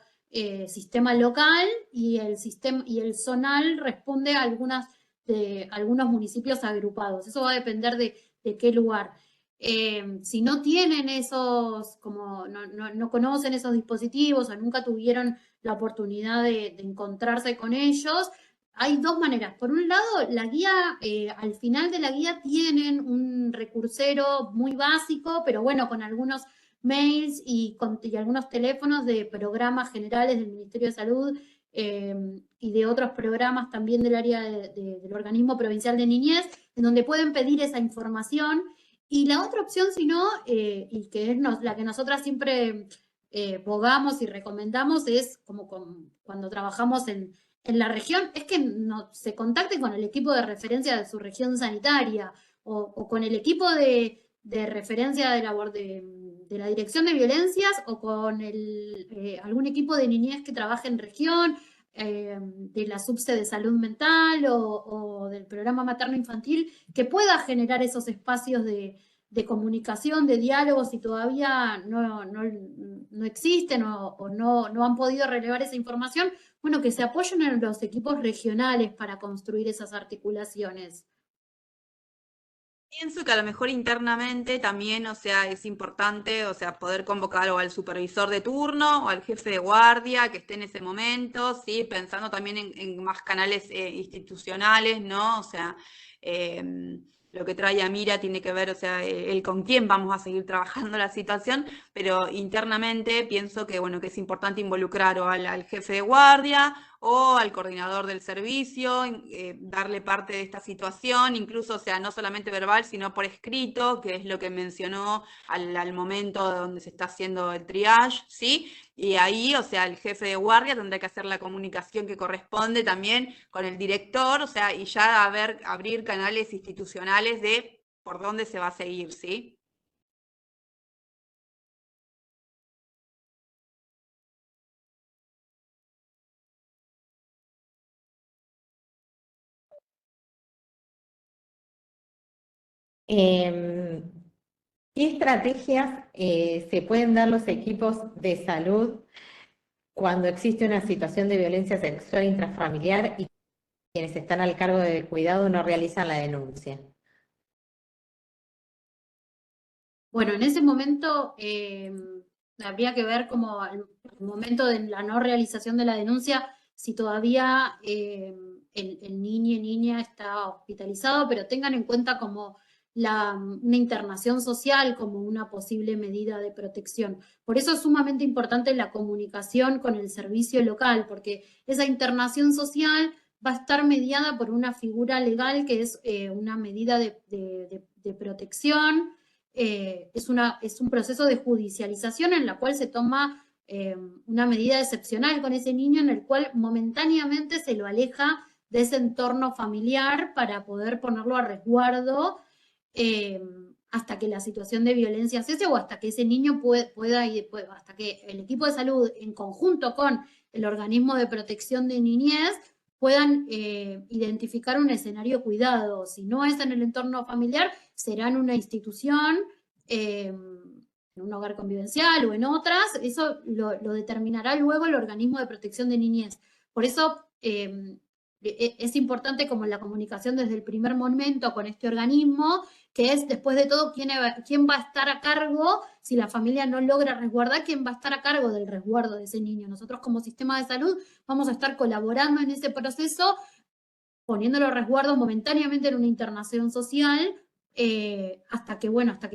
sistema local y el zonal responde a de algunos municipios agrupados. Eso va a depender de qué lugar. Si no tienen esos, como no conocen esos dispositivos o nunca tuvieron la oportunidad de encontrarse con ellos, hay dos maneras. Por un lado, la guía, al final de la guía tienen un recursero muy básico, pero bueno, con algunos mails y algunos teléfonos de programas generales del Ministerio de Salud y de otros programas también del área del Organismo Provincial de Niñez, en donde pueden pedir esa información. Y la otra opción, si no, y que es la que nosotras siempre bogamos y recomendamos, es como cuando trabajamos en la región, es que se contacten con el equipo de referencia de su región sanitaria o con el equipo de referencia de la Dirección de Violencias o con algún equipo de niñez que trabaje en región, de la subse de salud mental o del programa materno infantil, que pueda generar esos espacios de comunicación, de diálogo, si todavía no existen o no han podido relevar esa información, bueno, que se apoyen en los equipos regionales para construir esas articulaciones. Pienso que a lo mejor internamente también, o sea, es importante, o sea, poder convocar o al supervisor de turno o al jefe de guardia que esté en ese momento, ¿sí? Pensando también en más canales institucionales, ¿no? O sea, lo que trae Amira tiene que ver, o sea, el con quién vamos a seguir trabajando la situación, pero internamente pienso que, bueno, que es importante involucrar o al jefe de guardia o al coordinador del servicio, darle parte de esta situación, incluso, o sea, no solamente verbal, sino por escrito, que es lo que mencionó al momento donde se está haciendo el triage, ¿sí? Y ahí, o sea, el jefe de guardia tendrá que hacer la comunicación que corresponde también con el director, o sea, y ya abrir canales institucionales de por dónde se va a seguir, ¿sí? Em, ¿Qué estrategias se pueden dar los equipos de salud cuando existe una situación de violencia sexual intrafamiliar y quienes están al cargo del cuidado no realizan la denuncia? Bueno, en ese momento habría que ver como al momento de la no realización de la denuncia, si todavía el niño y niña está hospitalizado, pero tengan en cuenta como una internación social como una posible medida de protección. Por eso es sumamente importante la comunicación con el servicio local, porque esa internación social va a estar mediada por una figura legal que es una medida de protección. Es un proceso de judicialización en la cual se toma una medida excepcional con ese niño en el cual momentáneamente se lo aleja de ese entorno familiar para poder ponerlo a resguardo hasta que la situación de violencia cese o hasta que ese niño pueda ir, hasta que el equipo de salud en conjunto con el organismo de protección de niñez puedan identificar un escenario cuidado. Si no es en el entorno familiar, será en una institución, en un hogar convivencial o en otras. Eso lo determinará luego el organismo de protección de niñez. Por eso es importante como la comunicación desde el primer momento con este organismo, que es, después de todo, quién va a estar a cargo, si la familia no logra resguardar, quién va a estar a cargo del resguardo de ese niño. Nosotros como sistema de salud vamos a estar colaborando en ese proceso, poniéndolo a resguardo momentáneamente en una internación social, hasta que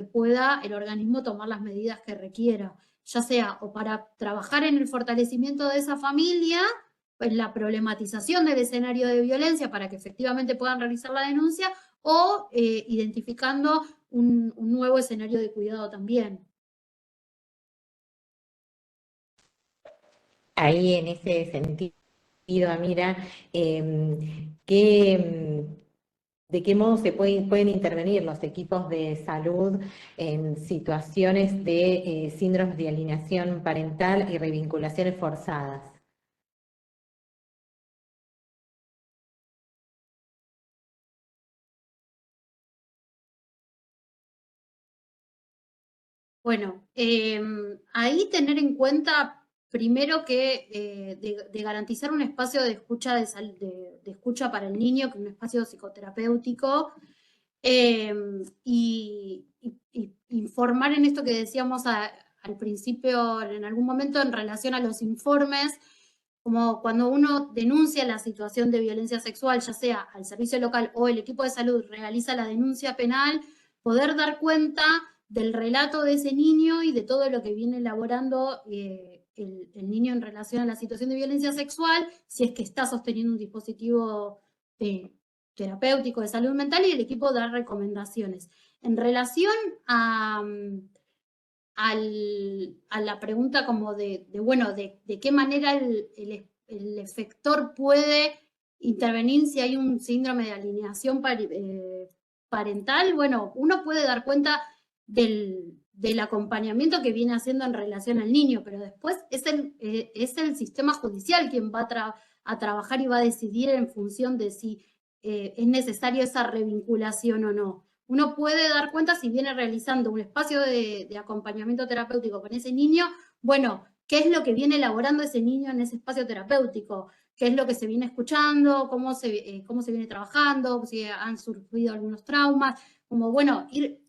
pueda el organismo tomar las medidas que requiera, ya sea o para trabajar en el fortalecimiento de esa familia, en la problematización del escenario de violencia para que efectivamente puedan realizar la denuncia, o identificando un nuevo escenario de cuidado también. Ahí en ese sentido, Amira, ¿qué, ¿de qué modo pueden intervenir los equipos de salud en situaciones de síndromes de alienación parental y revinculaciones forzadas? Bueno, ahí tener en cuenta primero que de garantizar un espacio de escucha, de escucha para el niño, que es un espacio psicoterapéutico, y informar en esto que decíamos al principio, en algún momento, en relación a los informes, como cuando uno denuncia la situación de violencia sexual, ya sea al servicio local o el equipo de salud realiza la denuncia penal, poder dar cuenta del relato de ese niño y de todo lo que viene elaborando el niño en relación a la situación de violencia sexual, si es que está sosteniendo un dispositivo terapéutico de salud mental, y el equipo da recomendaciones. En relación a la pregunta como de qué manera el efector puede intervenir si hay un síndrome de alienación parental, bueno, uno puede dar cuenta del acompañamiento que viene haciendo en relación al niño, pero después es el sistema judicial quien va a trabajar y va a decidir en función de si es necesario esa revinculación o no. Uno puede dar cuenta si viene realizando un espacio de acompañamiento terapéutico con ese niño, bueno, qué es lo que viene elaborando ese niño en ese espacio terapéutico, qué es lo que se viene escuchando, cómo se viene trabajando, si han surgido algunos traumas, como bueno, ir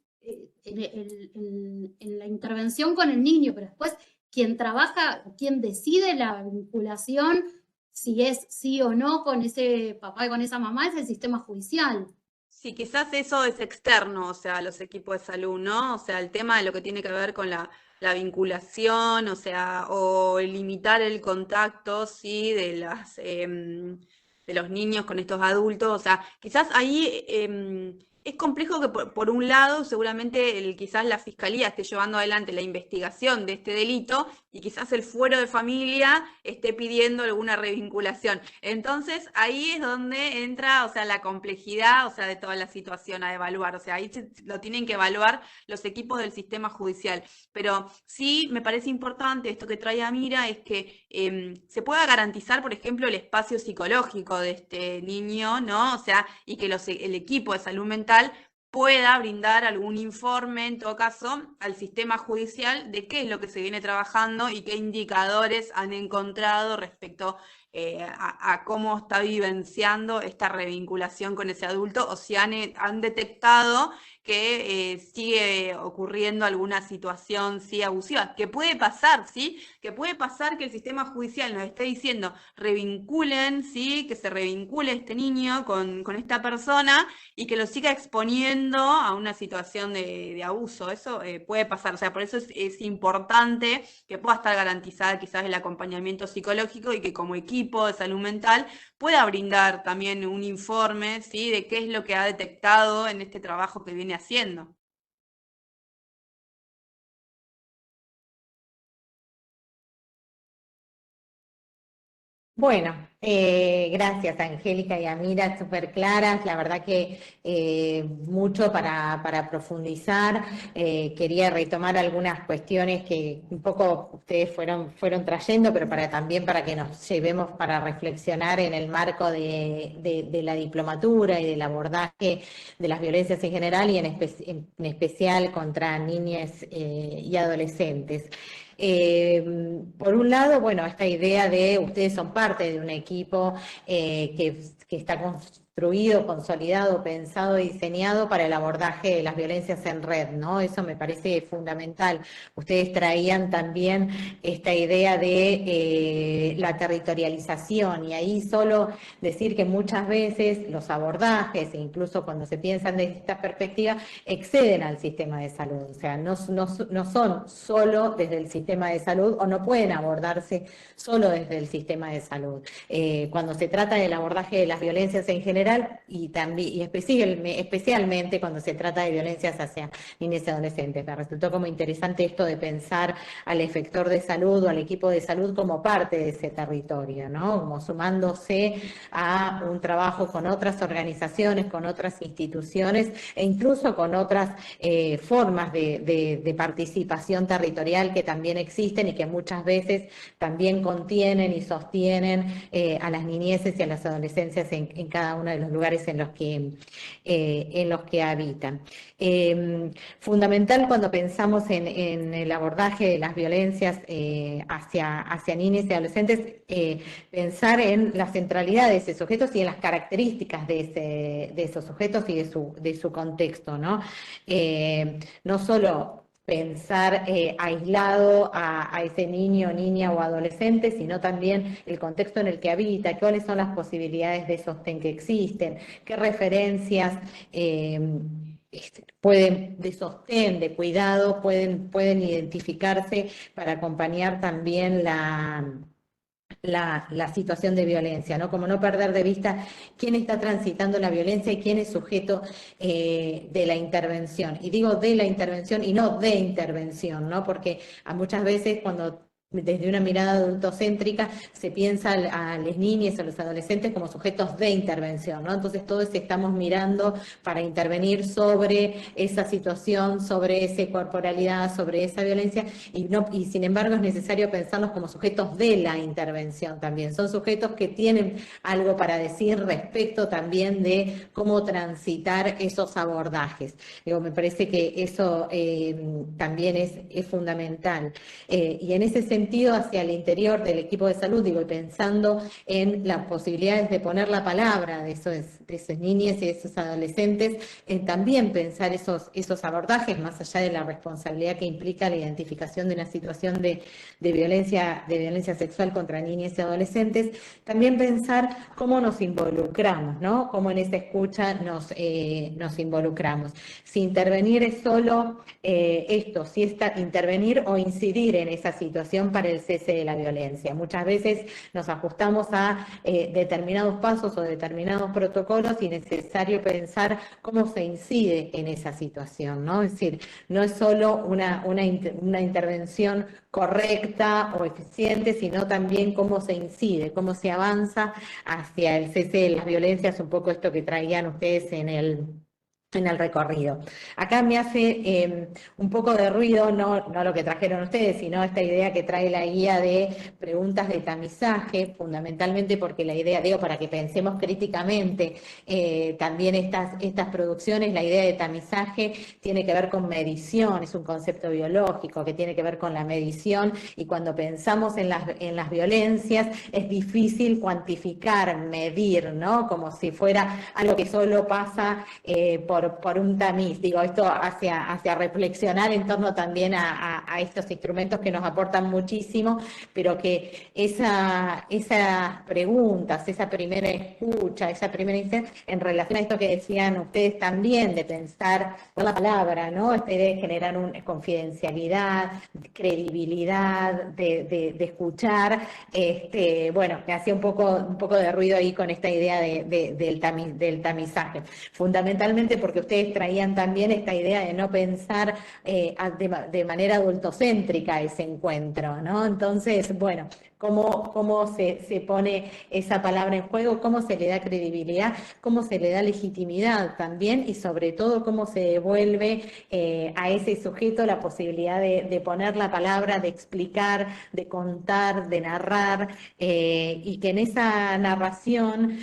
en la intervención con el niño, pero después quien trabaja, quien decide la vinculación, si es sí o no con ese papá y con esa mamá, es el sistema judicial. Sí, quizás eso es externo, o sea, a los equipos de salud, ¿no? O sea, el tema de lo que tiene que ver con la vinculación, o sea, o limitar el contacto, sí, de los niños con estos adultos, o sea, quizás ahí es complejo que por un lado seguramente quizás la fiscalía esté llevando adelante la investigación de este delito y quizás el fuero de familia esté pidiendo alguna revinculación. Entonces ahí es donde entra, o sea, la complejidad, o sea, de toda la situación a evaluar, o sea, ahí lo tienen que evaluar los equipos del sistema judicial. Pero sí me parece importante esto que trae Amira, es que se pueda garantizar, por ejemplo, el espacio psicológico de este niño, ¿no? O sea, y que el equipo de salud mental pueda brindar algún informe, en todo caso, al sistema judicial de qué es lo que se viene trabajando y qué indicadores han encontrado respecto a cómo está vivenciando esta revinculación con ese adulto, o si han detectado que sigue ocurriendo alguna situación, sí, abusiva, que puede pasar, ¿sí? Que puede pasar que el sistema judicial nos esté diciendo revinculen, ¿sí? Que se revincule este niño con esta persona y que lo siga exponiendo a una situación de abuso. Eso puede pasar, o sea, por eso es importante que pueda estar garantizada quizás el acompañamiento psicológico y que como equipo de salud mental pueda brindar también un informe, ¿sí? De qué es lo que ha detectado en este trabajo que viene haciendo. Bueno, gracias Angélica y Amira, súper claras, la verdad que mucho para profundizar. Quería retomar algunas cuestiones que un poco ustedes fueron trayendo, pero también para que nos llevemos para reflexionar en el marco de la diplomatura y del abordaje de las violencias en general y en especial contra niñas y adolescentes. Por un lado, bueno, esta idea de ustedes son parte de un equipo que está construido, consolidado, pensado, diseñado para el abordaje de las violencias en red, ¿no? Eso me parece fundamental. Ustedes traían también esta idea de la territorialización y ahí solo decir que muchas veces los abordajes, e incluso cuando se piensan desde esta perspectiva, exceden al sistema de salud, o sea, no son solo desde el sistema de salud o no pueden abordarse solo desde el sistema de salud. Cuando se trata del abordaje de las violencias en general y especialmente cuando se trata de violencias hacia niños y adolescentes. Me resultó como interesante esto de pensar al efector de salud o al equipo de salud como parte de ese territorio, ¿no? Como sumándose a un trabajo con otras organizaciones, con otras instituciones e incluso con otras formas de participación territorial que también existen y que muchas veces también contienen y sostienen a las niñeces y a las adolescencias en cada uno de los lugares en los que habitan. Fundamental cuando pensamos en el abordaje de las violencias hacia niños y adolescentes, pensar en la centralidad de esos sujetos y en las características de esos sujetos y de su contexto, ¿no? No solo pensar aislado a ese niño, niña o adolescente, sino también el contexto en el que habita, cuáles son las posibilidades de sostén que existen, qué referencias de sostén, de cuidado, pueden identificarse para acompañar también la situación de violencia, ¿no? Como no perder de vista quién está transitando la violencia y quién es sujeto de la intervención. Y digo de la intervención y no de intervención, ¿no? Porque muchas veces cuando desde una mirada adultocéntrica se piensa a las niñas, a los adolescentes como sujetos de intervención, ¿no? Entonces todos estamos mirando para intervenir sobre esa situación, sobre esa corporalidad, sobre esa violencia, y sin embargo es necesario pensarlos como sujetos de la intervención también. Son sujetos que tienen algo para decir respecto también de cómo transitar esos abordajes. Me parece que eso también es fundamental. Y en ese sentido, sentido, hacia el interior del equipo de salud, digo, y pensando en las posibilidades de poner la palabra de esos niños y de esos adolescentes, también pensar esos abordajes, más allá de la responsabilidad que implica la identificación de una situación de violencia sexual contra niños y adolescentes, también pensar cómo nos involucramos, ¿no? Cómo en esa escucha nos involucramos. Si intervenir es solo si intervenir o incidir en esa situación para el cese de la violencia. Muchas veces nos ajustamos a determinados pasos o determinados protocolos y es necesario pensar cómo se incide en esa situación, ¿no? Es decir, no es solo una intervención correcta o eficiente, sino también cómo se incide, cómo se avanza hacia el cese de las violencias, un poco esto que traían ustedes en el recorrido. Acá me hace un poco de ruido, no lo que trajeron ustedes, sino esta idea que trae la guía de preguntas de tamizaje, fundamentalmente porque la idea, digo, para que pensemos críticamente también estas producciones, la idea de tamizaje tiene que ver con medición, es un concepto biológico que tiene que ver con la medición, y cuando pensamos en las violencias es difícil cuantificar, medir, ¿no? Como si fuera algo que solo pasa por un tamiz. Digo, esto hacia reflexionar en torno también a estos instrumentos que nos aportan muchísimo, pero que esas preguntas, esa primera escucha, esa primera instancia, en relación a esto que decían ustedes también, de pensar por la palabra, ¿no? De generar una confidencialidad, credibilidad, de escuchar, bueno, me hacía un poco de ruido ahí con esta idea del tamizaje. Fundamentalmente porque ustedes traían también esta idea de no pensar de manera adultocéntrica ese encuentro, ¿no? Entonces, bueno, cómo se pone esa palabra en juego, cómo se le da credibilidad, cómo se le da legitimidad también, y sobre todo cómo se devuelve a ese sujeto la posibilidad de poner la palabra, de explicar, de contar, de narrar, y que en esa narración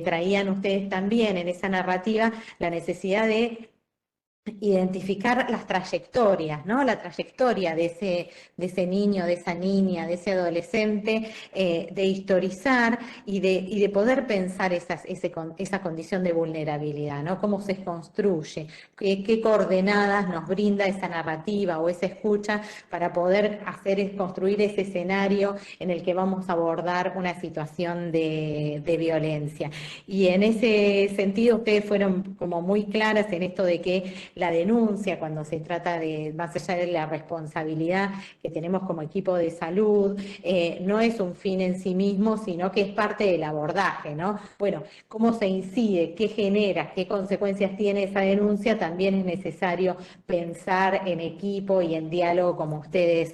traían ustedes también, en esa narrativa, la necesidad de identificar las trayectorias, ¿no? La trayectoria de ese niño, de esa niña, de ese adolescente, de historizar y de poder pensar esa condición de vulnerabilidad, ¿no? Cómo se construye, qué coordenadas nos brinda esa narrativa o esa escucha para poder construir ese escenario en el que vamos a abordar una situación de violencia. Y en ese sentido ustedes fueron como muy claras en esto de que la denuncia, cuando se trata de, más allá de la responsabilidad que tenemos como equipo de salud, no es un fin en sí mismo, sino que es parte del abordaje, ¿no? Bueno, cómo se incide, qué genera, qué consecuencias tiene esa denuncia, también es necesario pensar en equipo y en diálogo, como ustedes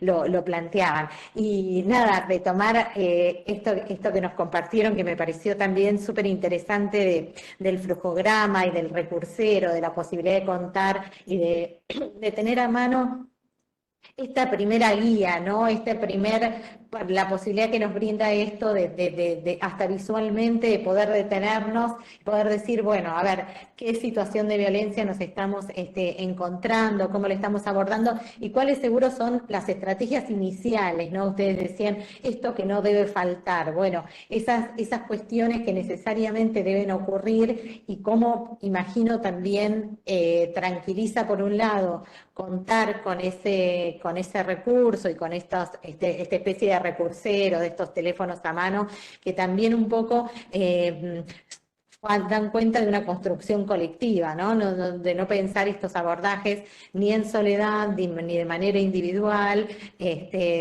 lo planteaban. Y nada, retomar esto que nos compartieron, que me pareció también súper interesante del flujograma y del recursero, de la posibilidad de contar y de tener a mano esta primera guía, ¿no? La posibilidad que nos brinda esto de hasta visualmente de poder detenernos, poder decir, bueno, a ver, qué situación de violencia nos estamos encontrando, cómo la estamos abordando y cuáles seguro son las estrategias iniciales, ¿no? Ustedes decían esto que no debe faltar, bueno, esas cuestiones que necesariamente deben ocurrir y cómo, imagino, también tranquiliza por un lado contar con ese recurso y con esta especie de recursero, de estos teléfonos a mano, que también un poco dan cuenta de una construcción colectiva, ¿no? De no pensar estos abordajes ni en soledad, ni de manera individual,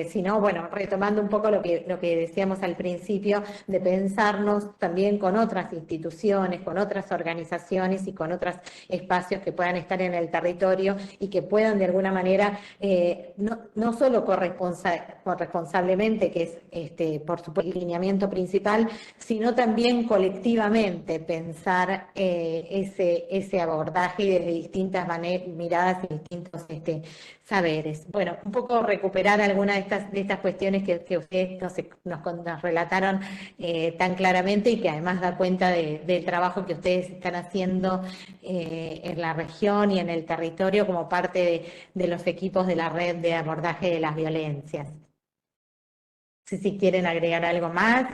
sino, bueno, retomando un poco lo que decíamos al principio, de pensarnos también con otras instituciones, con otras organizaciones y con otros espacios que puedan estar en el territorio y que puedan de alguna manera, no solo corresponsablemente, que es por supuesto el lineamiento principal, sino también colectivamente, pensar ese abordaje y desde distintas miradas y distintos saberes. Bueno, un poco recuperar algunas de estas cuestiones que ustedes nos relataron tan claramente y que además da cuenta del trabajo que ustedes están haciendo en la región y en el territorio como parte de los equipos de la red de abordaje de las violencias. No sé si quieren agregar algo más.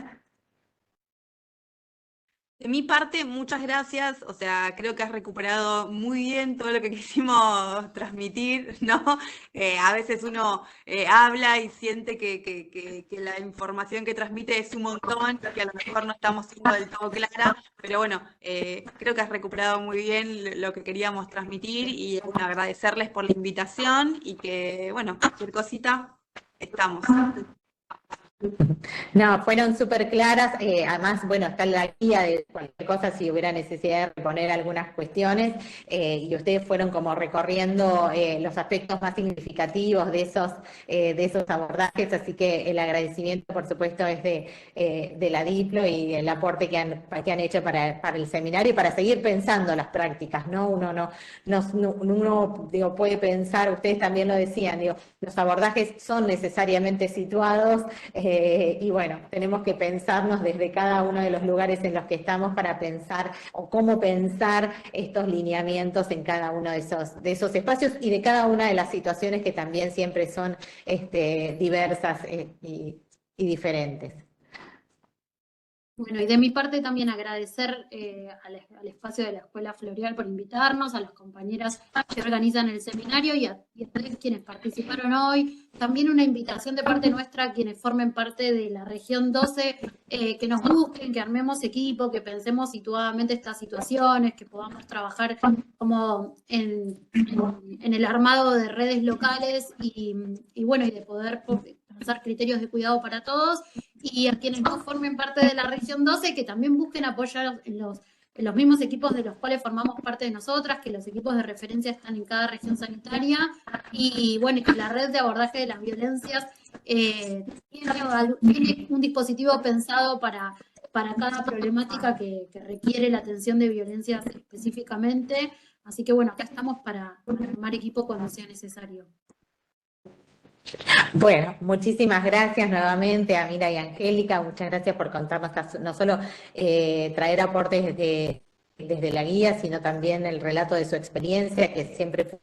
De mi parte, muchas gracias. O sea, creo que has recuperado muy bien todo lo que quisimos transmitir, ¿no? A veces uno habla y siente que la información que transmite es un montón, que a lo mejor no estamos siendo del todo clara, pero bueno, creo que has recuperado muy bien lo que queríamos transmitir y bueno, agradecerles por la invitación y que, bueno, cualquier cosita, estamos. No, fueron súper claras, además, bueno, está la guía de cualquier cosa si hubiera necesidad de reponer algunas cuestiones, y ustedes fueron como recorriendo los aspectos más significativos de esos abordajes, así que el agradecimiento, por supuesto, es de la DIPLO y el aporte que han hecho para el seminario y para seguir pensando las prácticas, ¿no? Uno digo, puede pensar, ustedes también lo decían, digo, los abordajes son necesariamente situados, y bueno, tenemos que pensarnos desde cada uno de los lugares en los que estamos para pensar o cómo pensar estos lineamientos en cada uno de esos espacios y de cada una de las situaciones que también siempre son diversas y diferentes. Bueno, y de mi parte también agradecer al espacio de la Escuela Floreal por invitarnos, a las compañeras que organizan el seminario y a todos quienes participaron hoy. También una invitación de parte nuestra a quienes formen parte de la región 12, que nos busquen, que armemos equipo, que pensemos situadamente estas situaciones, que podamos trabajar como en el armado de redes locales y bueno, y de poder pensar criterios de cuidado para todos. Y a quienes no formen parte de la región 12, que también busquen apoyar en los mismos equipos de los cuales formamos parte de nosotras, que los equipos de referencia están en cada región sanitaria, y bueno, que la red de abordaje de las violencias tiene un dispositivo pensado para cada problemática que requiere la atención de violencias específicamente. Así que bueno, acá estamos para armar equipo cuando sea necesario. Bueno, muchísimas gracias nuevamente a Mira y Angélica, muchas gracias por contarnos no solo traer aportes desde la guía, sino también el relato de su experiencia, que siempre fue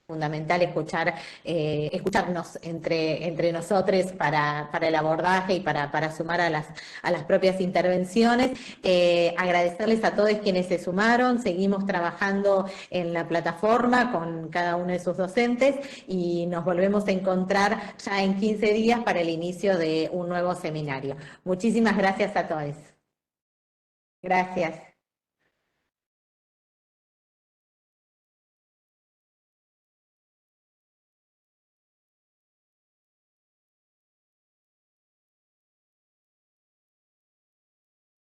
fundamental escucharnos entre nosotros para el abordaje y para sumar a las propias intervenciones. Agradecerles a todos quienes se sumaron, seguimos trabajando en la plataforma con cada uno de sus docentes y nos volvemos a encontrar ya en 15 días para el inicio de un nuevo seminario. Muchísimas gracias a todos. Gracias.